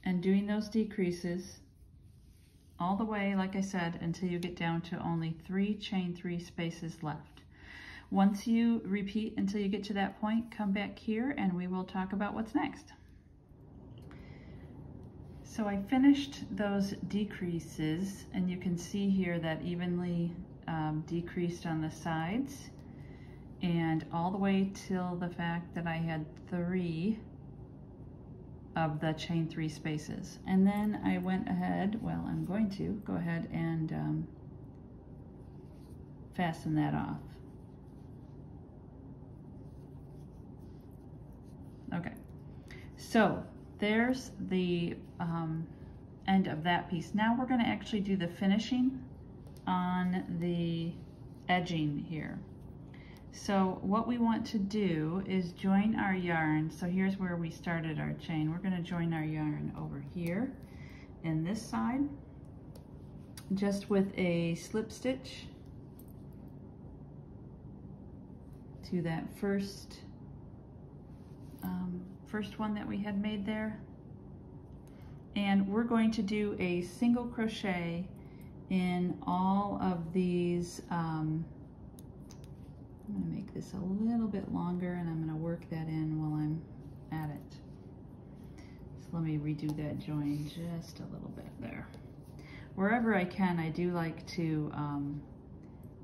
and doing those decreases all the way, like I said, until you get down to only 3 chain 3 spaces left. Once you repeat until you get to that point, come back here and we will talk about what's next. So I finished those decreases, and you can see here that evenly decreased on the sides and all the way till the fact that I had 3 of the chain 3 spaces. And then I went ahead, well, I'm going to go ahead and fasten that off. Okay, so there's the end of that piece. Now we're going to actually do the finishing on the edging here. So what we want to do is join our yarn. So here's where we started our chain. We're going to join our yarn over here in this side, just with a slip stitch to that first one that we had made there. And we're going to do a single crochet in all of these. I'm going to make this a little bit longer, and I'm going to work that in while I'm at it. So let me redo that join just a little bit there. Wherever I can, I do like to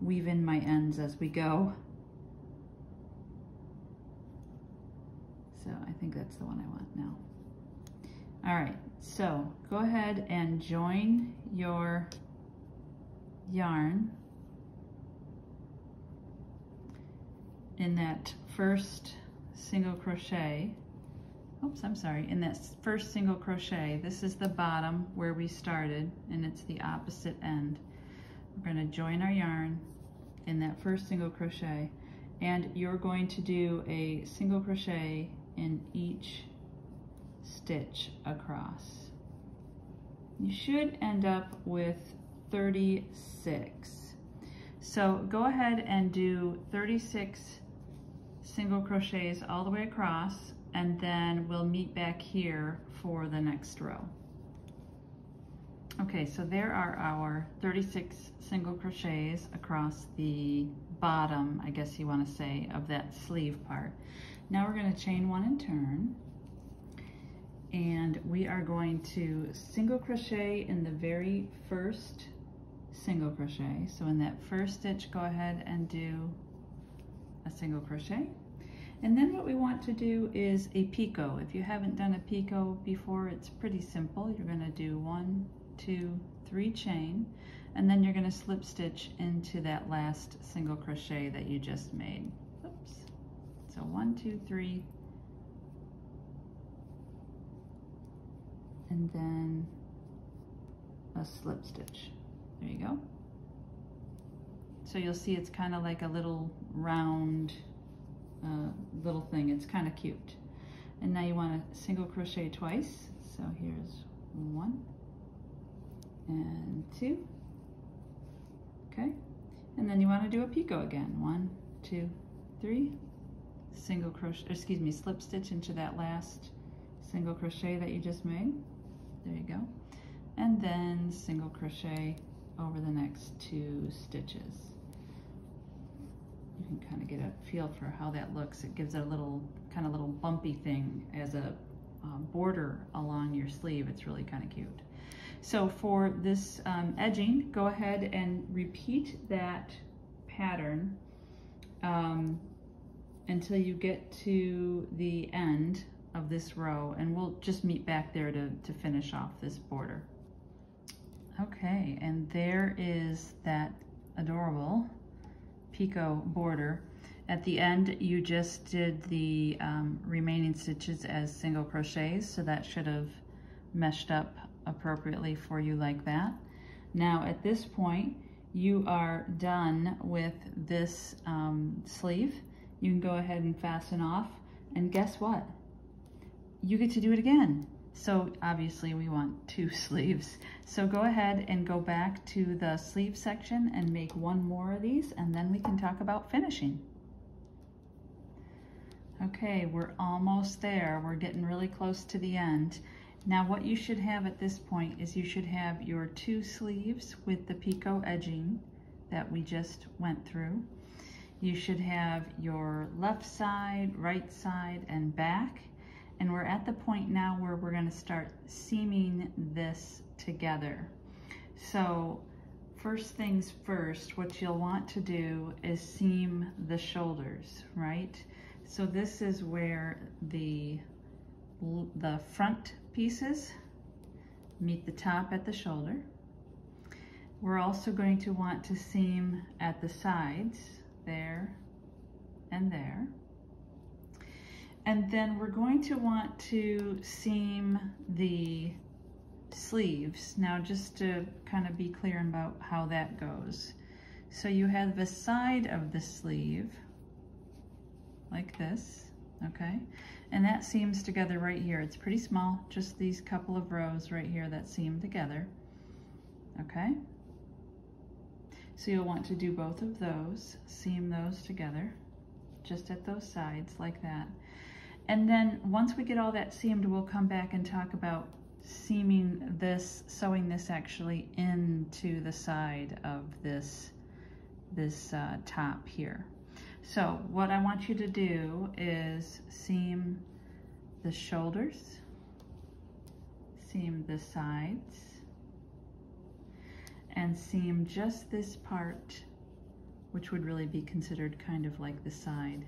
weave in my ends as we go. So I think that's the one I want now. All right, so go ahead and join your yarn in that first single crochet. Oops, I'm sorry, in that first single crochet. This is the bottom where we started, and it's the opposite end. We're going to join our yarn in that first single crochet, and you're going to do a single crochet in each stitch across. You should end up with 36. So go ahead and do 36 single crochets all the way across, and then we'll meet back here for the next row. Okay, so there are our 36 single crochets across the bottom, I guess you want to say, of that sleeve part. Now we're going to chain 1 and turn, and we are going to single crochet in the very first single crochet. So in that first stitch, go ahead and do a single crochet. And then what we want to do is a picot. If you haven't done a picot before, it's pretty simple. You're going to do 1, 2, 3 chain, and then you're going to slip stitch into that last single crochet that you just made. Oops. So 1, 2, 3, and then a slip stitch. There you go. So you'll see it's kind of like a little round little thing. It's kind of cute. And now you want to single crochet twice. So here's 1 and 2. Okay. And then you want to do a picot again. 1, 2, 3. Single crochet, excuse me, slip stitch into that last single crochet that you just made. There you go. And then single crochet over the next 2 stitches. You can kind of get a feel for how that looks. It gives it a little kind of little bumpy thing as a border along your sleeve. It's really kind of cute. So for this edging, go ahead and repeat that pattern until you get to the end of this row, and we'll just meet back there to finish off this border. Okay, and there is that adorable picot border. At the end, you just did the remaining stitches as single crochets, so that should have meshed up appropriately for you like that. Now at this point, you are done with this sleeve. You can go ahead and fasten off, and guess what? You get to do it again. So obviously we want 2 sleeves. So go ahead and go back to the sleeve section and make 1 more of these, and then we can talk about finishing. Okay, we're almost there. We're getting really close to the end. Now what you should have at this point is you should have your 2 sleeves with the picot edging that we just went through. You should have your left side, right side, and back. And we're at the point now where we're going to start seaming this together. So first things first, what you'll want to do is seam the shoulders, right? So this is where the front pieces meet the top at the shoulder. We're also going to want to seam at the sides, there and there. And then we're going to want to seam the sleeves. Now just to kind of be clear about how that goes. So you have the side of the sleeve like this, okay? And that seams together right here. It's pretty small, just these couple of rows right here that seam together, okay? So you'll want to do both of those, seam those together, just at those sides like that. And then once we get all that seamed, we'll come back and talk about seaming this, sewing this actually into the side of this top here. So what I want you to do is seam the shoulders, seam the sides, and seam just this part, which would really be considered kind of like the side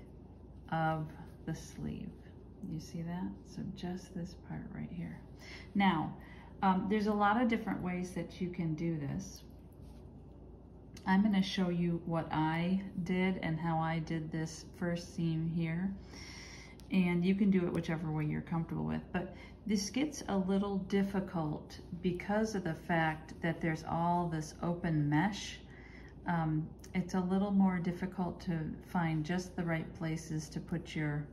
of the sleeve. You see that? So just this part right here. Now, there's a lot of different ways that you can do this. I'm going to show you what I did and how I did this first seam here. And you can do it whichever way you're comfortable with. But this gets a little difficult because of the fact that there's all this open mesh. It's a little more difficult to find just the right places to put your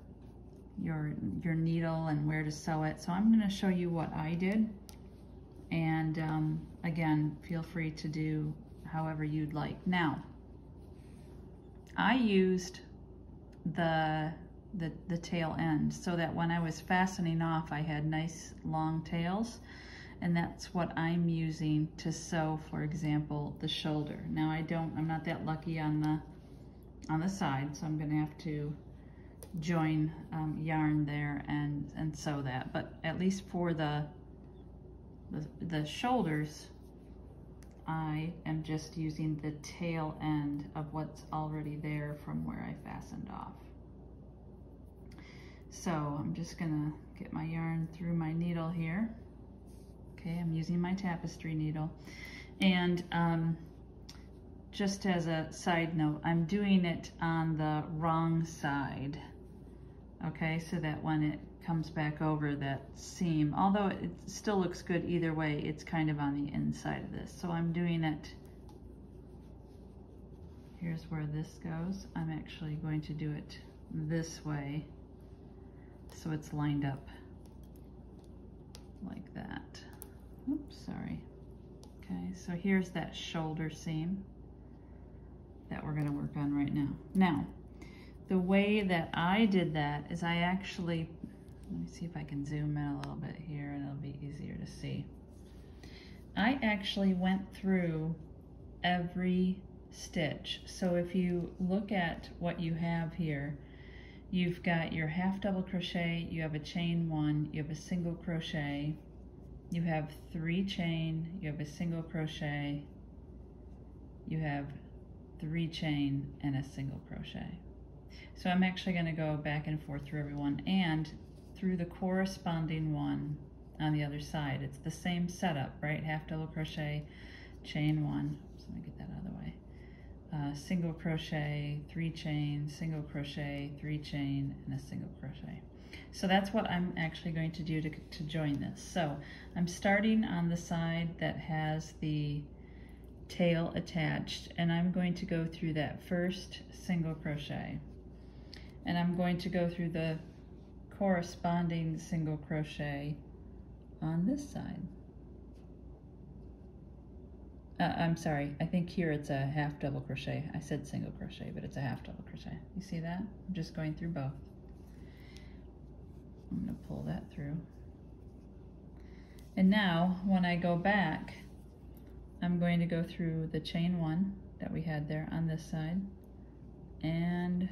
needle and where to sew it. So I'm going to show you what I did. And again, feel free to do however you'd like. Now, I used the tail end so that when I was fastening off, I had nice long tails, and that's what I'm using to sew, for example, the shoulder. Now I'm not that lucky on the side, so I'm gonna have to join yarn there and sew that. But at least for the shoulders, I am just using the tail end of what's already there from where I fastened off. So I'm just gonna get my yarn through my needle here. Okay, I'm using my tapestry needle. And just as a side note, I'm doing it on the wrong side. Okay, so that when it comes back over that seam, although it still looks good either way, it's kind of on the inside of this. So I'm doing it, here's where this goes. I'm actually going to do it this way, so it's lined up like that. Oops, sorry. Okay, so here's that shoulder seam that we're gonna work on right now. Now, the way that I did that is I actually, let me see if I can zoom in a little bit here and it'll be easier to see. I actually went through every stitch. So if you look at what you have here, you've got your half double crochet, you have a chain 1, you have a single crochet, you have 3 chain, you have a single crochet, you have 3 chain and a single crochet. So I'm actually going to go back and forth through everyone and through the corresponding one on the other side. It's the same setup, right? Half double crochet, chain 1. So let me get that out of the way. Single crochet, 3 chain, single crochet, 3 chain, and a single crochet. So that's what I'm actually going to do to join this. So I'm starting on the side that has the tail attached, and I'm going to go through that first single crochet, and I'm going to go through the corresponding single crochet on this side. I'm sorry, I think here it's a half double crochet. I said single crochet, but it's a half double crochet. You see that? I'm just going through both. I'm going to pull that through. And now when I go back, I'm going to go through the chain 1 that we had there on this side and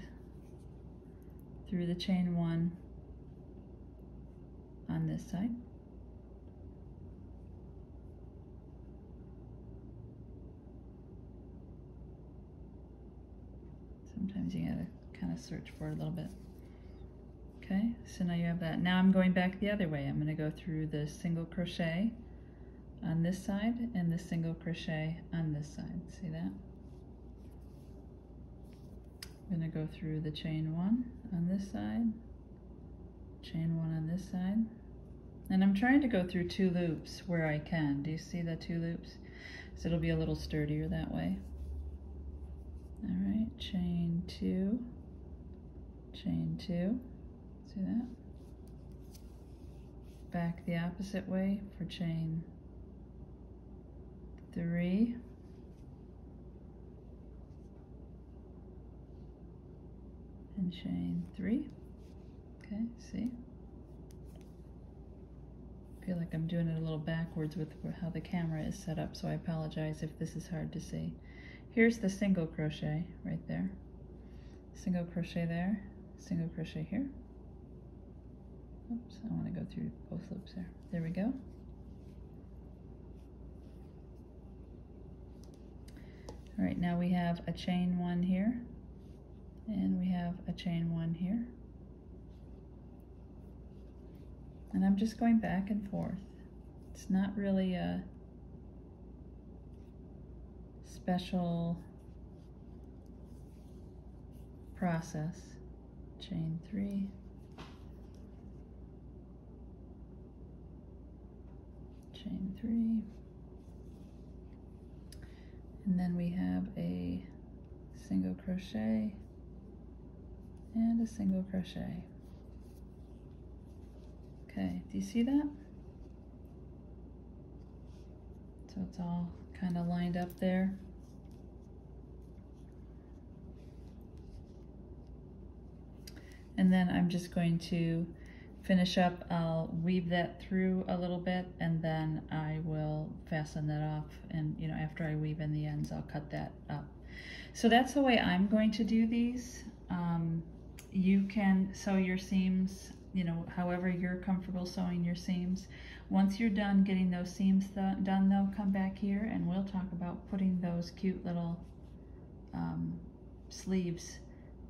through the chain 1 on this side. Sometimes you gotta kind of search for it a little bit. Okay, so now you have that. Now I'm going back the other way. I'm gonna go through the single crochet on this side and the single crochet on this side. See that? I'm gonna go through the chain 1 on this side, chain 1 on this side, and I'm trying to go through 2 loops where I can. Do you see the 2 loops? So it'll be a little sturdier that way. All right, chain 2, chain 2, see that? Back the opposite way for chain 3, and chain 3, okay, see? I feel like I'm doing it a little backwards with how the camera is set up, so I apologize if this is hard to see. Here's the single crochet right there. Single crochet there, single crochet here. Oops, I want to go through both loops there. There we go. All right, now we have a chain 1 here, and we have a chain 1 here. And I'm just going back and forth. It's not really a special process. Chain 3, chain 3, and then we have a single crochet and a single crochet. Okay, do you see that? So it's all kind of lined up there. And then I'm just going to finish up. I'll weave that through a little bit, and then I will fasten that off. And you know, after I weave in the ends, I'll cut that up. So that's the way I'm going to do these. You can sew your seams, you know, however you're comfortable sewing your seams. Once you're done getting those seams done, though, come back here and we'll talk about putting those cute little sleeves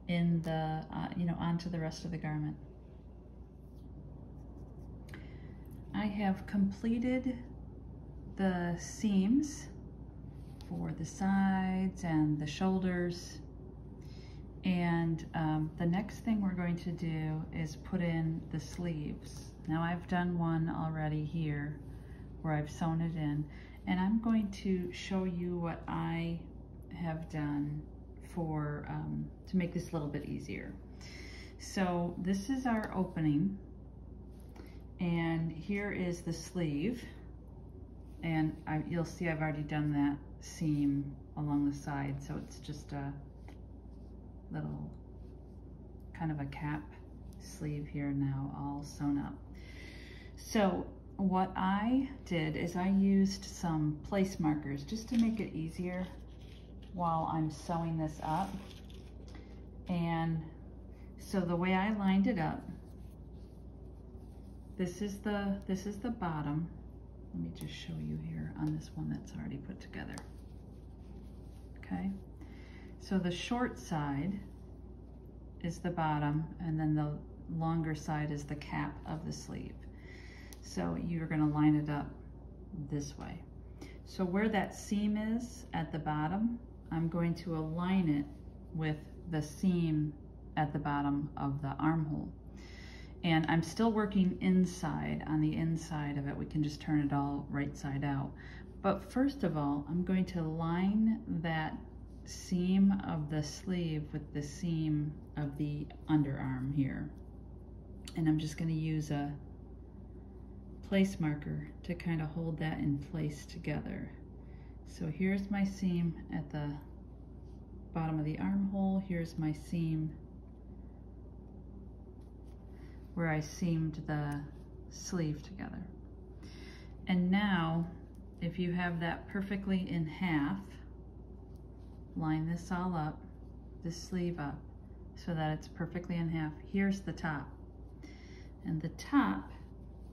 in the, you know, onto the rest of the garment. I have completed the seams for the sides and the shoulders. And the next thing we're going to do is put in the sleeves. Now I've done one already here where I've sewn it in, and I'm going to show you what I have done for to make this a little bit easier. So this is our opening, and here is the sleeve, and you'll see I've already done that seam along the side, so it's just a little kind of a cap sleeve here now, all sewn up. So what I did is I used some place markers just to make it easier while I'm sewing this up. And so the way I lined it up, this is the bottom. Let me just show you here on this one that's already put together. Okay. So the short side is the bottom, and then the longer side is the cap of the sleeve. So you're going to line it up this way. So where that seam is at the bottom, I'm going to align it with the seam at the bottom of the armhole. And I'm still working inside, on the inside of it. We can just turn it all right side out. But first of all, I'm going to line that seam of the sleeve with the seam of the underarm here. And I'm just going to use a place marker to kind of hold that in place together. So here's my seam at the bottom of the armhole. Here's my seam where I seamed the sleeve together. And now, if you have that perfectly in half, line this all up, this sleeve up, so that it's perfectly in half. Here's the top. And the top,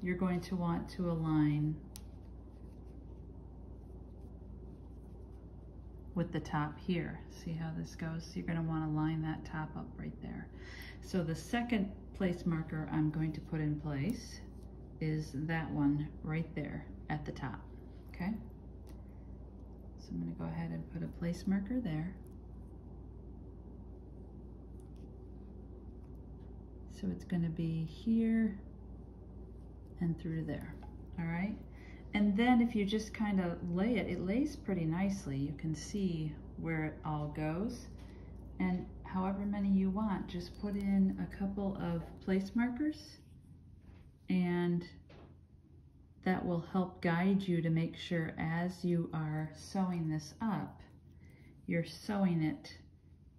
you're going to want to align with the top here. See how this goes? So you're going to want to line that top up right there. So the second place marker I'm going to put in place is that one right there at the top, okay? So I'm going to go ahead and put a place marker there. So it's going to be here and through there, all right? And then if you just kind of lay it, it lays pretty nicely. You can see where it all goes. And however many you want, just put in a couple of place markers, and that will help guide you to make sure as you are sewing this up, you're sewing it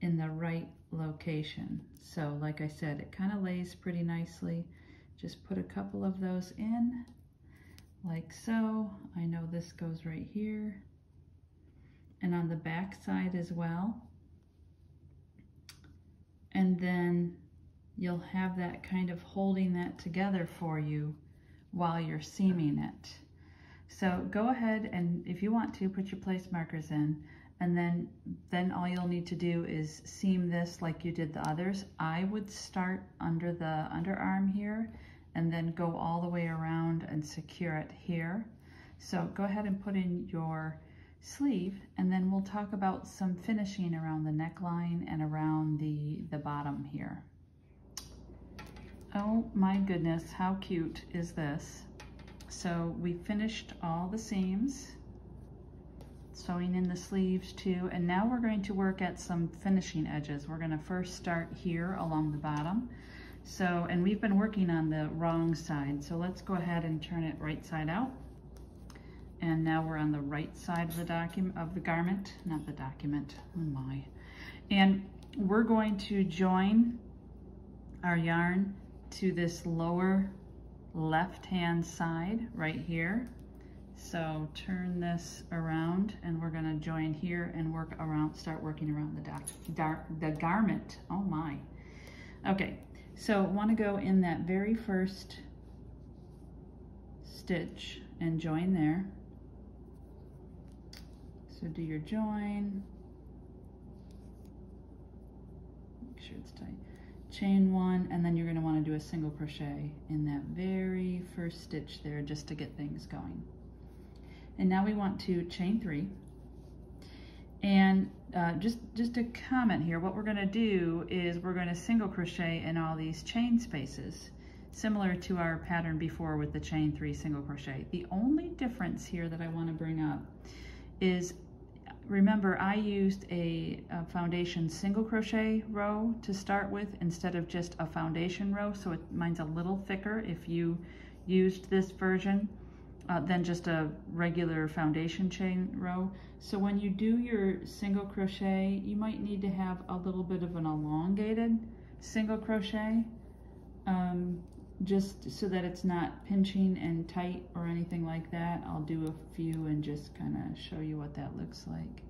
in the right location. So like I said, it kind of lays pretty nicely. Just put a couple of those in, like so. I know this goes right here. And on the back side as well. And then you'll have that kind of holding that together for you while you're seaming it. So go ahead and if you want to, put your place markers in, and then all you'll need to do is seam this like you did the others. I would start under the underarm here and then go all the way around and secure it here. So go ahead and put in your sleeve, and then we'll talk about some finishing around the neckline and around the bottom here. Oh my goodness, how cute is this? So we finished all the seams, sewing in the sleeves too, and now we're going to work at some finishing edges. We're going to first start here along the bottom. So, and we've been working on the wrong side, so let's go ahead and turn it right side out. And now we're on the right side of the garment, not the document, oh my. And we're going to join our yarn to this lower left-hand side right here. So turn this around, and we're gonna join here and work around, start working around the garment, oh my. Okay, so wanna go in that very first stitch and join there. So do your join, make sure it's tight, chain one, and then you're going to want to do a single crochet in that very first stitch there just to get things going. And now we want to chain 3, and just a comment here, what we're going to do is we're going to single crochet in all these chain spaces, similar to our pattern before with the chain 3 single crochet. The only difference here that I want to bring up is, remember, I used a foundation single crochet row to start with instead of just a foundation row, so mine's a little thicker if you used this version than just a regular foundation chain row. So when you do your single crochet, you might need to have a little bit of an elongated single crochet, just so that it's not pinching and tight or anything like that. I'll do a few and just kind of show you what that looks like.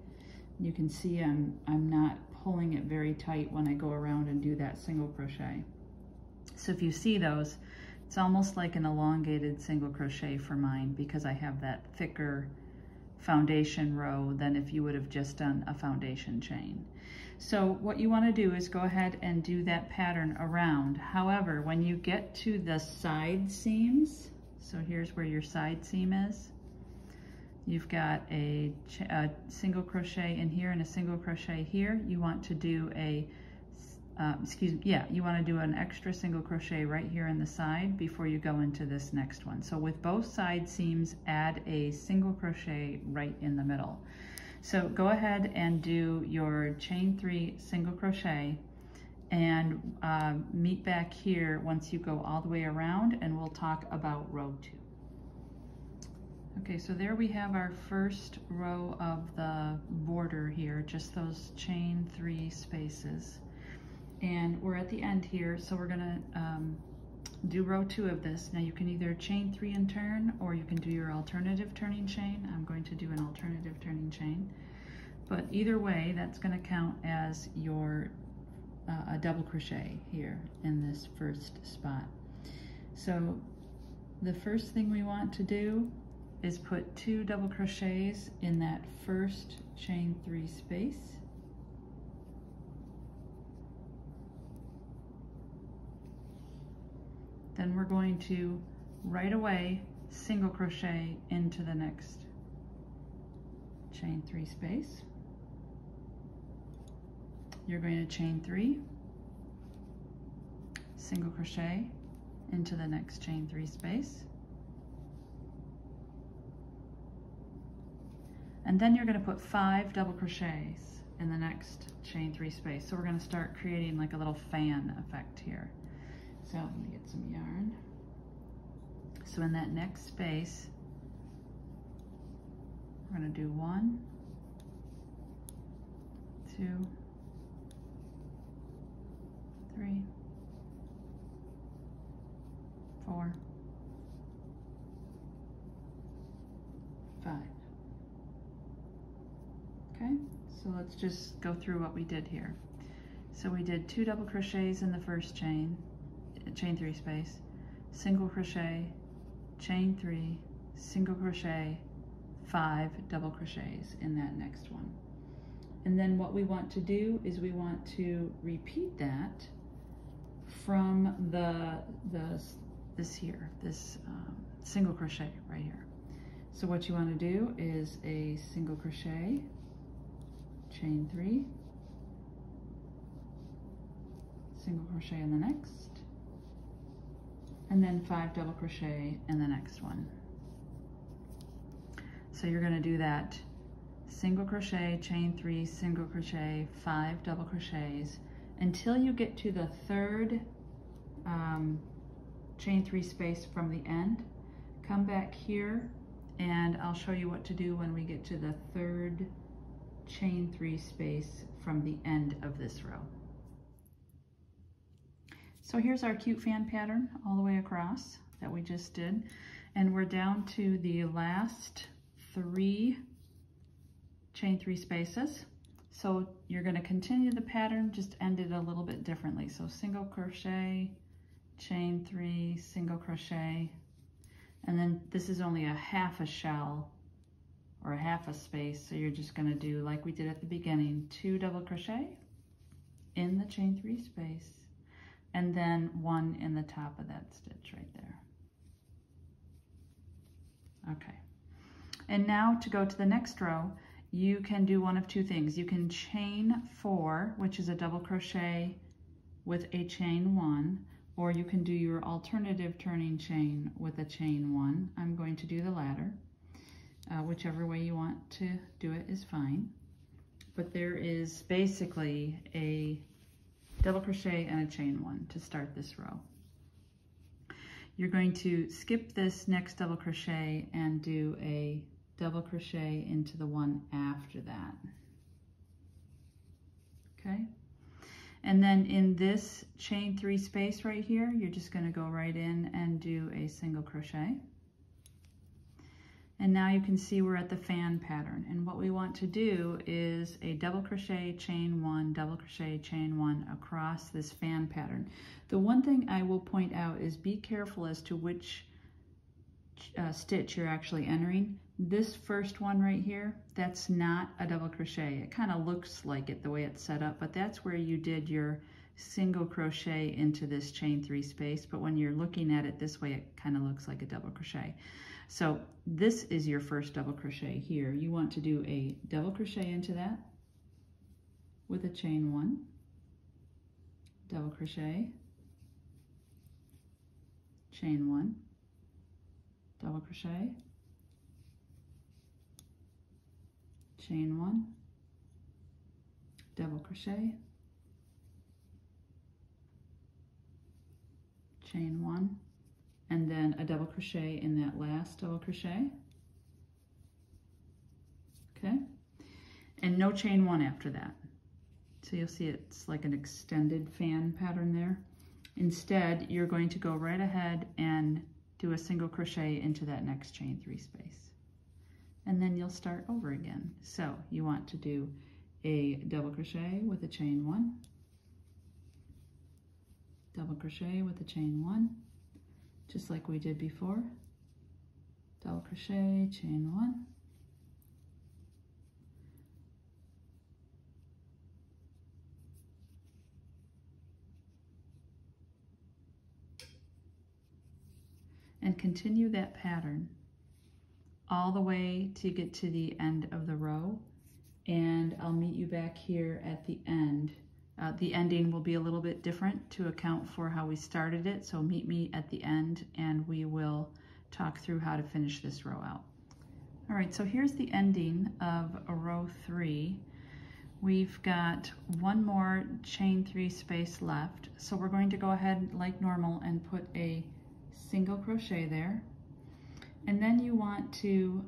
You can see I'm not pulling it very tight when I go around and do that single crochet. So if you see those, it's almost like an elongated single crochet for mine because I have that thicker foundation row than if you would have just done a foundation chain. So what you want to do is go ahead and do that pattern around. However, when you get to the side seams, so here's where your side seam is, you've got a single crochet in here and a single crochet here. You want to do you want to do an extra single crochet right here in the side before you go into this next one. So with both side seams, add a single crochet right in the middle. So go ahead and do your chain 3 single crochet and meet back here once you go all the way around, and we'll talk about row 2. Okay, so there we have our first row of the border here, just those chain 3 spaces. And we're at the end here, so we're gonna do row 2 of this. Now you can either chain 3 and turn, or you can do your alternative turning chain. I'm going to do an alternative turning chain, but either way, that's going to count as your a double crochet here in this first spot. So the first thing we want to do is put 2 double crochets in that first chain 3 space. Then we're going to right away single crochet into the next chain 3 space. You're going to chain 3, single crochet into the next chain 3 space. And then you're going to put 5 double crochets in the next chain 3 space. So we're going to start creating like a little fan effect here. So let me get some yarn. So in that next space, we're going to do 1, 2, 3, 4, 5. Okay, so let's just go through what we did here. So we did 2 double crochets in the first chain 3 space, single crochet, chain 3, single crochet, 5 double crochets in that next one. And then what we want to do is we want to repeat that from this single crochet right here. So what you want to do is a single crochet, chain 3, single crochet in the next, and then 5 double crochet in the next one. So you're going to do that single crochet, chain 3, single crochet, 5 double crochets until you get to the third chain 3 space from the end. Come back here and I'll show you what to do when we get to the third chain 3 space from the end of this row. So here's our cute fan pattern all the way across that we just did. And we're down to the last 3 chain 3 spaces. So you're going to continue the pattern, just end it a little bit differently. So single crochet, chain 3, single crochet, and then this is only a half a shell or a half a space. So you're just going to do like we did at the beginning, 2 double crochet in the chain 3 space, and then 1 in the top of that stitch right there. Okay, and now to go to the next row, you can do one of 2 things. You can chain 4, which is a double crochet with a chain 1, or you can do your alternative turning chain with a chain 1. I'm going to do the latter. Whichever way you want to do it is fine. But there is basically a double crochet and a chain 1 to start this row. You're going to skip this next double crochet and do a double crochet into the one after that. Okay, and then in this chain 3 space right here, you're just going to go right in and do a single crochet. And now you can see we're at the fan pattern, and what we want to do is a double crochet, chain 1, double crochet, chain 1 across this fan pattern. The one thing I will point out is be careful as to which stitch you're actually entering. This first one right here, that's not a double crochet. It kind of looks like it the way it's set up, but that's where you did your single crochet into this chain 3 space. But when you're looking at it this way, it kind of looks like a double crochet. So this is your first double crochet here. You want to do a double crochet into that with a chain 1, double crochet, chain 1, double crochet, chain 1, double crochet, chain 1, and then a double crochet in that last double crochet. Okay, and no chain 1 after that. So you'll see it's like an extended fan pattern there. Instead, you're going to go right ahead and do a single crochet into that next chain 3 space. And then you'll start over again. So you want to do a double crochet with a chain 1, double crochet with a chain 1, just like we did before, double crochet, chain 1, and continue that pattern all the way to get to the end of the row, and I'll meet you back here at the end. The ending will be a little bit different to account for how we started it, so meet me at the end and we will talk through how to finish this row out. All right, so here's the ending of row 3. We've got one more chain 3 space left, so we're going to go ahead like normal and put a single crochet there, and then you want to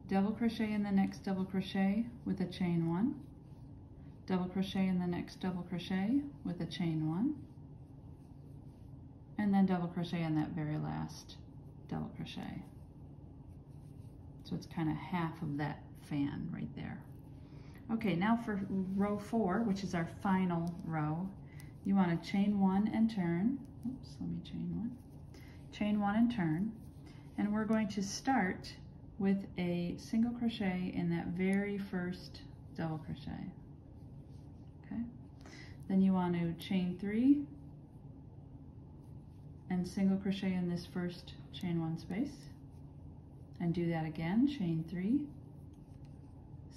double crochet in the next double crochet with a chain 1, double crochet in the next double crochet with a chain 1, and then double crochet in that very last double crochet. So it's kind of half of that fan right there. Okay, now for row 4, which is our final row, you want to chain 1 and turn. Oops, let me chain 1. Chain 1 and turn, and we're going to start with a single crochet in that very first double crochet. Okay, then you want to chain 3 and single crochet in this first chain 1 space, and do that again, chain 3,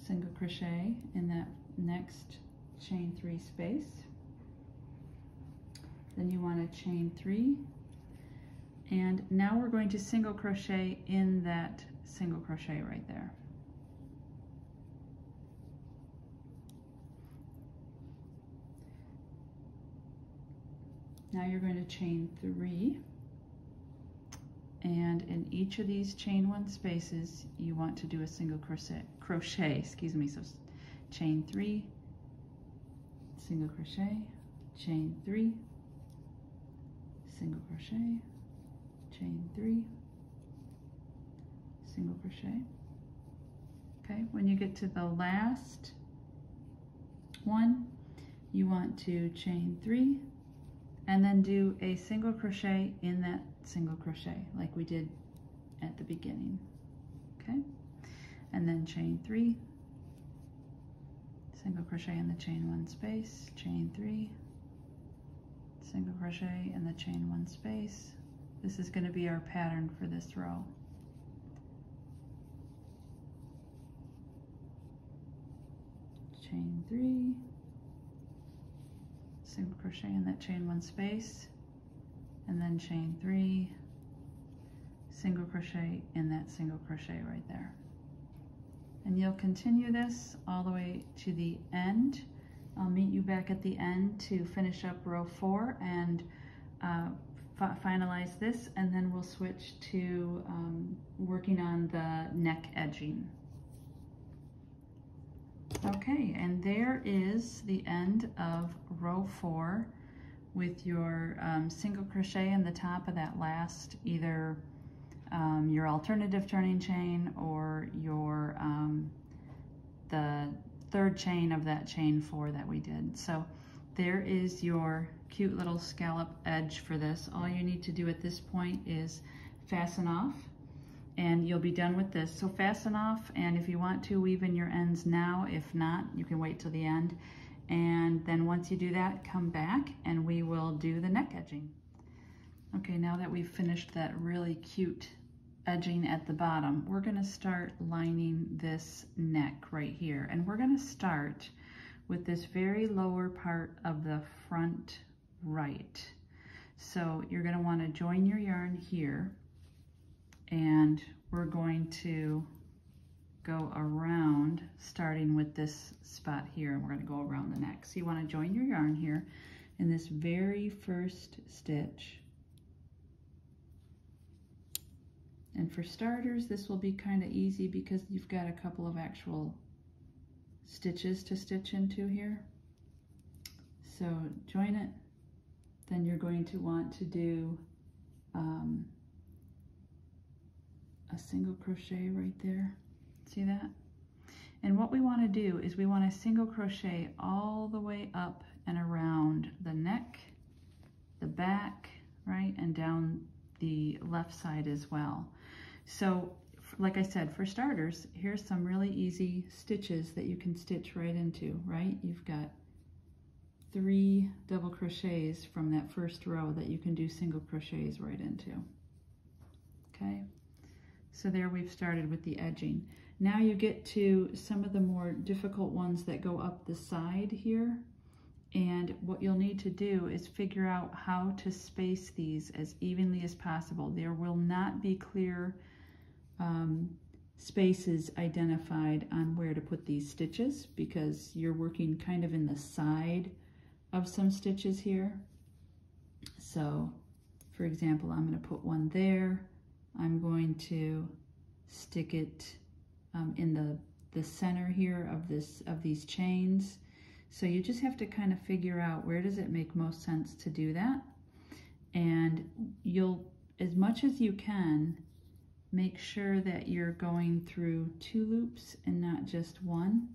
single crochet in that next chain 3 space, then you want to chain 3, and now we're going to single crochet in that single crochet right there. Now you're going to chain 3, and in each of these chain 1 spaces you want to do a single crochet, excuse me, so chain 3, single crochet, chain 3, single crochet, chain 3, single crochet. Okay, when you get to the last one, you want to chain 3 and then do a single crochet in that single crochet like we did at the beginning. Okay, and then chain 3, single crochet in the chain 1 space, chain 3, single crochet in the chain 1 space. This is going to be our pattern for this row. Chain 3, single crochet in that chain 1 space, and then chain 3, single crochet in that single crochet right there. And you'll continue this all the way to the end. I'll meet you back at the end to finish up row 4 and finalize this, and then we'll switch to working on the neck edging. Okay, and there is the end of row 4 with your single crochet in the top of that last, either your alternative turning chain or your the third chain of that chain 4 that we did. So there is your cute little scallop edge for this. All you need to do at this point is fasten off, and you'll be done with this. So fasten off, and if you want to, weave in your ends now. If not, you can wait till the end. And then once you do that, come back and we will do the neck edging. Okay, now that we've finished that really cute edging at the bottom, we're gonna start lining this neck right here. And we're gonna start with this very lower part of the front right. So you're going to want to join your yarn here, and we're going to go around starting with this spot here, and we're going to go around the neck. So you want to join your yarn here in this very first stitch. And for starters, this will be kind of easy because you've got a couple of actual stitches to stitch into here. So join it then you're going to want to do a single crochet right there. See that? And what we want to do is we want to single crochet all the way up and around the neck, the back, right, and down the left side as well. So like I said, for starters, here's some really easy stitches that you can stitch right into, right? You've got 3 double crochets from that first row that you can do single crochets right into. Okay, so there we've started with the edging. Now you get to some of the more difficult ones that go up the side here, and what you'll need to do is figure out how to space these as evenly as possible. There will not be clear spaces identified on where to put these stitches because you're working kind of in the side of some stitches here. So for example, I'm going to put one there. I'm going to stick it in the center here of these chains. So you just have to kind of figure out where does it make most sense to do that, and you'll, as much as you can, make sure that you're going through 2 loops and not just 1.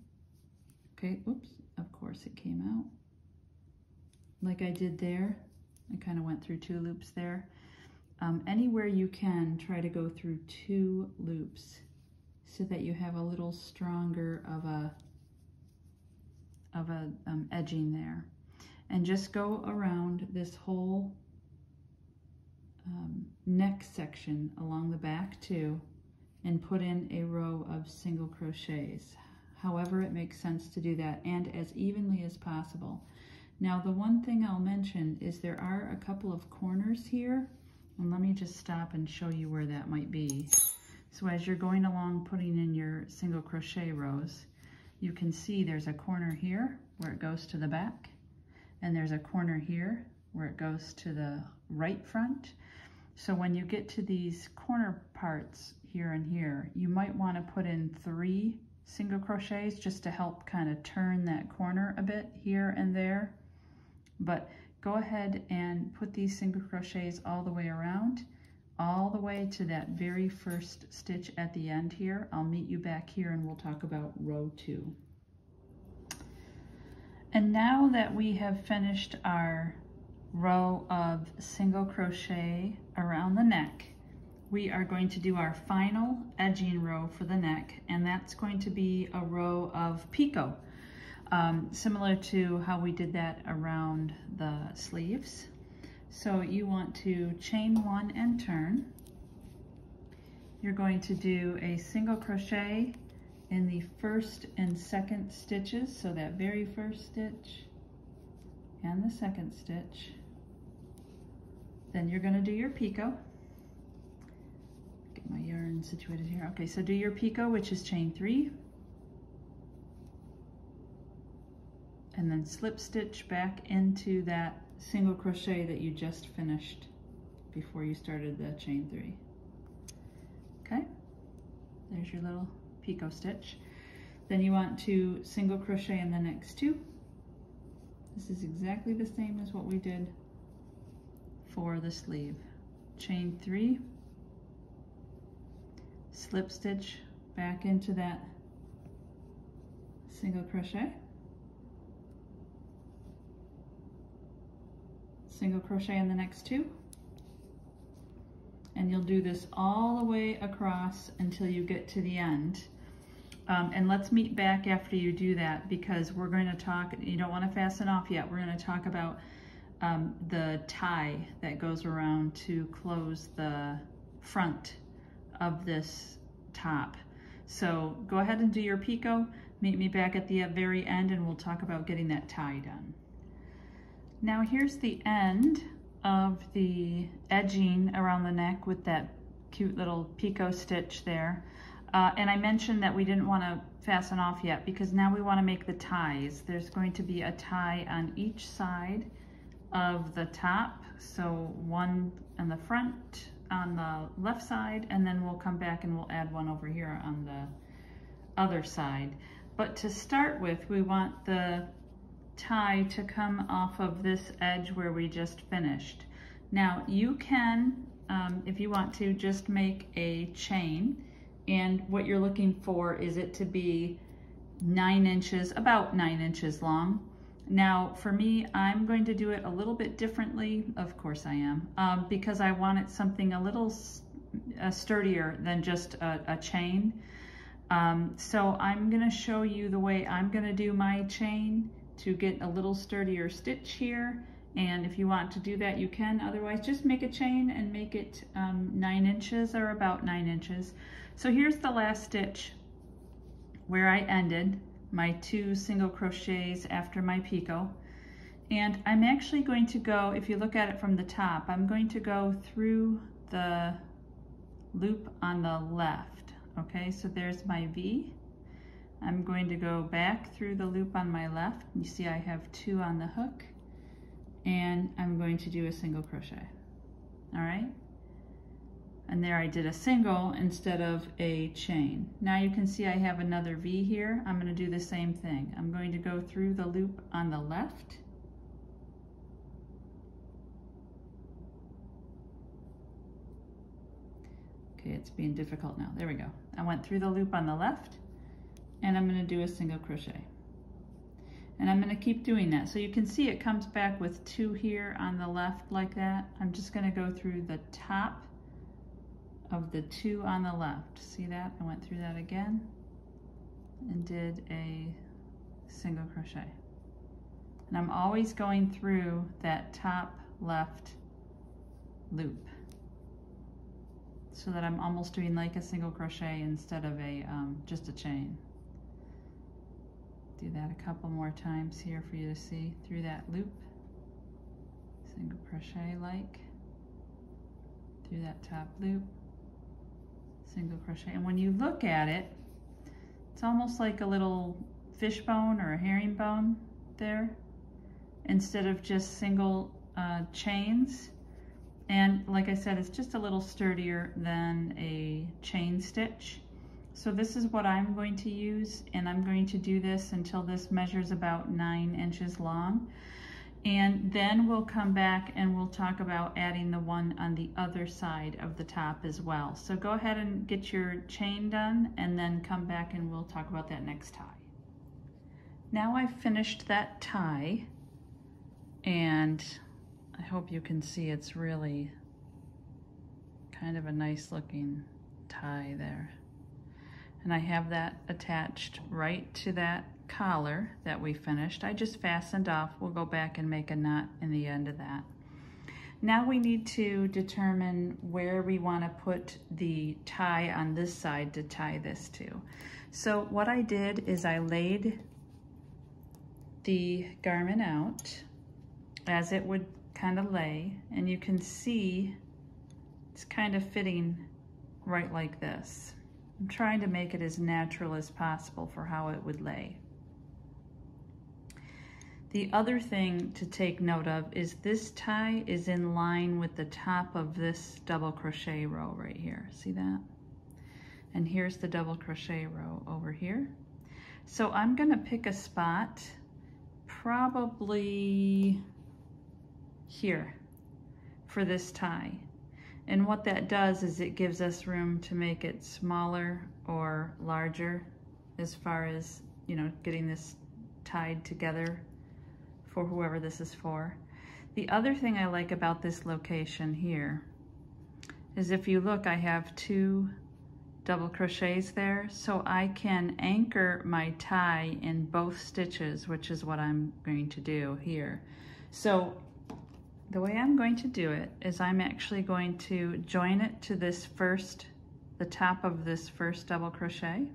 Okay, oops, of course it came out. Like I did there, I kind of went through 2 loops there. Anywhere you can, try to go through 2 loops so that you have a little stronger of a edging there. And just go around this whole neck section along the back too, and put in a row of single crochets. However it makes sense to do that, and as evenly as possible. Now the one thing I'll mention is there are a couple of corners here, and let me just stop and show you where that might be. So as you're going along putting in your single crochet rows, you can see there's a corner here where it goes to the back, and there's a corner here where it goes to the right front. So when you get to these corner parts here and here, you might want to put in 3 single crochets just to help kind of turn that corner a bit here and there. But go ahead and put these single crochets all the way around, all the way to that very first stitch at the end here. I'll meet you back here and we'll talk about row 2. And now that we have finished our row of single crochet around the neck, we are going to do our final edging row for the neck, and that's going to be a row of picot, similar to how we did that around the sleeves. So you want to chain 1 and turn. You're going to do a single crochet in the first and second stitches, so that very first stitch and the second stitch. Then you're going to do your picot. Get my yarn situated here. Okay, so do your picot, which is chain 3, and then slip stitch back into that single crochet that you just finished before you started the chain 3. Okay, there's your little picot stitch. Then you want to single crochet in the next 2. This is exactly the same as what we did for the sleeve. Chain 3, slip stitch back into that single crochet, single crochet in the next 2, and you'll do this all the way across until you get to the end. And let's meet back after you do that, because we're going to talk, you don't want to fasten off yet, we're going to talk about the tie that goes around to close the front of this top. So go ahead and do your picot, meet me back at the very end, and we'll talk about getting that tie done. Now here's the end of the edging around the neck with that cute little picot stitch there. And I mentioned that we didn't want to fasten off yet because now we want to make the ties. There's going to be a tie on each side of the top. So one on the front on the left side, and then we'll come back and we'll add one over here on the other side. But to start with, we want the tie to come off of this edge where we just finished. Now you can, if you want to, just make a chain, and what you're looking for is it to be 9 inches, about 9 inches long. Now for me, I'm going to do it a little bit differently, of course I am, because I want it something a little sturdier than just a chain. So I'm going to show you the way I'm going to do my chain to get a little sturdier stitch here, and if you want to do that you can. Otherwise just make a chain and make it 9 inches or about 9 inches. So here's the last stitch where I ended my 2 single crochets after my picot, and I'm actually going to go, if you look at it from the top, I'm going to go through the loop on the left. Okay, so there's my V. I'm going to go back through the loop on my left. You see I have 2 on the hook, and I'm going to do a single crochet. All right, and there I did a single instead of a chain. Now you can see I have another V here. I'm going to do the same thing. I'm going to go through the loop on the left, okay, it's being difficult now. There we go. I went through the loop on the left, and I'm going to do a single crochet. And I'm going to keep doing that. So you can see it comes back with 2 here on the left like that. I'm just going to go through the top of the 2 on the left. See that? I went through that again and did a single crochet. And I'm always going through that top left loop, so that I'm almost doing like a single crochet instead of a just a chain. Do that a couple more times here for you to see through that loop. Single crochet like, through that top loop, single crochet. And when you look at it, it's almost like a little fishbone or a herringbone there, instead of just single chains. And like I said, it's just a little sturdier than a chain stitch. So this is what I'm going to use, and I'm going to do this until this measures about 9 inches long. And then we'll come back and we'll talk about adding the one on the other side of the top as well. So go ahead and get your chain done, and then come back and we'll talk about that next tie. Now I've finished that tie, and I hope you can see it's really kind of a nice looking tie there. And I have that attached right to that collar that we finished. I just fastened off. We'll go back and make a knot in the end of that. Now we need to determine where we want to put the tie on this side to tie this to. So what I did is I laid the garment out as it would kind of lay, and you can see it's kind of fitting right like this. I'm trying to make it as natural as possible for how it would lay. The other thing to take note of is this tie is in line with the top of this double crochet row right here. See that? And here's the double crochet row over here. So I'm going to pick a spot, probably here, for this tie. And what that does is it gives us room to make it smaller or larger as far as, you know, getting this tied together for whoever this is for. The other thing I like about this location here is, if you look, I have 2 double crochets there, so I can anchor my tie in both stitches, which is what I'm going to do here. So the way I'm going to do it is I'm actually going to join it to this first, the top of this first double crochet.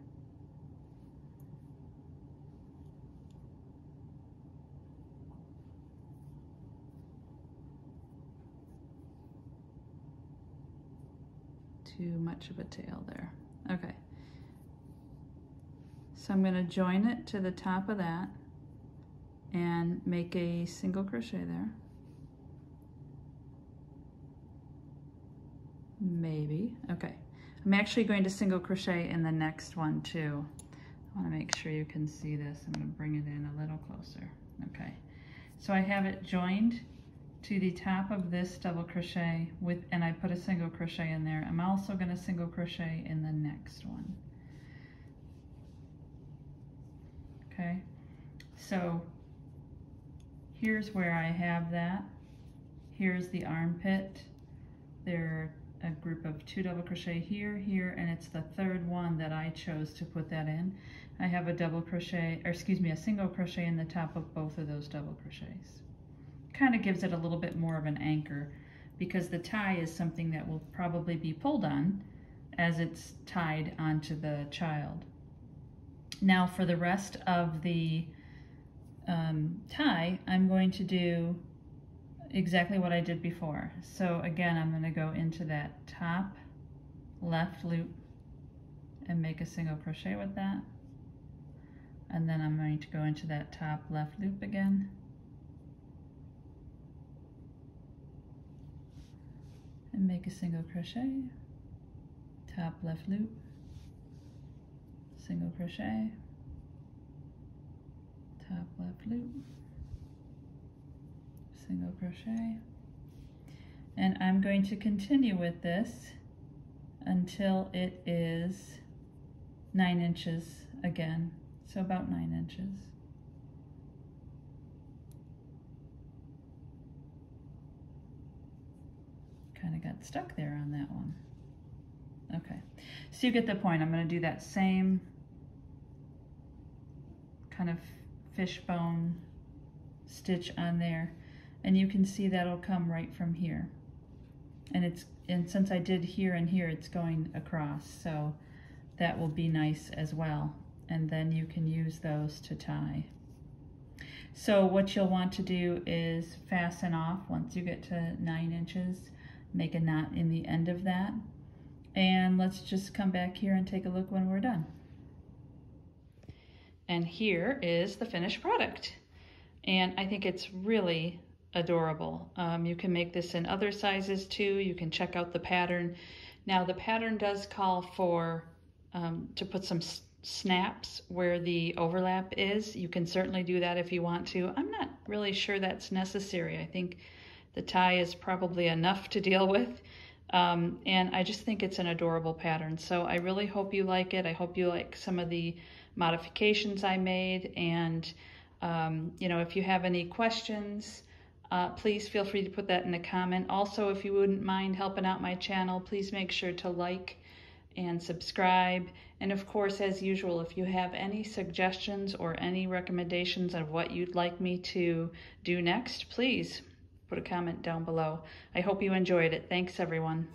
Too much of a tail there. Okay. So I'm going to join it to the top of that and make a single crochet there. Maybe. Okay. I'm actually going to single crochet in the next one too. I want to make sure you can see this. I'm going to bring it in a little closer. Okay, so I have it joined to the top of this double crochet and I put a single crochet in there. I'm also going to single crochet in the next one. Okay, so here's where I have that. Here's the armpit. There are a group of 2 double crochet here, here, and it's the third one that I chose to put that in. I have a double crochet, or excuse me, a single crochet in the top of both of those double crochets. Kind of gives it a little bit more of an anchor because the tie is something that will probably be pulled on as it's tied onto the child. Now for the rest of the tie, I'm going to do exactly what I did before. So again, I'm going to go into that top left loop and make a single crochet with that. And then I'm going to go into that top left loop again. And make a single crochet, top left loop, single crochet, top left loop, single crochet, and I'm going to continue with this until it is 9 inches again, so about 9 inches. Kind of got stuck there on that one. Okay, so you get the point. I'm going to do that same kind of fishbone stitch on there, and you can see that'll come right from here. And since I did here and here, it's going across, so that will be nice as well. And then you can use those to tie. So what you'll want to do is fasten off once you get to 9 inches. Make a knot in the end of that. And let's just come back here and take a look when we're done. And here is the finished product. And I think it's really adorable. You can make this in other sizes too. You can check out the pattern. Now the pattern does call for to put some snaps where the overlap is. You can certainly do that if you want to. I'm not really sure that's necessary. I think the tie is probably enough to deal with. And I just think it's an adorable pattern. So I really hope you like it. I hope you like some of the modifications I made. And you know, if you have any questions, please feel free to put that in a comment. Also, if you wouldn't mind helping out my channel, please make sure to like and subscribe. And of course, as usual, if you have any suggestions or any recommendations of what you'd like me to do next, please put a comment down below. I hope you enjoyed it. Thanks, everyone.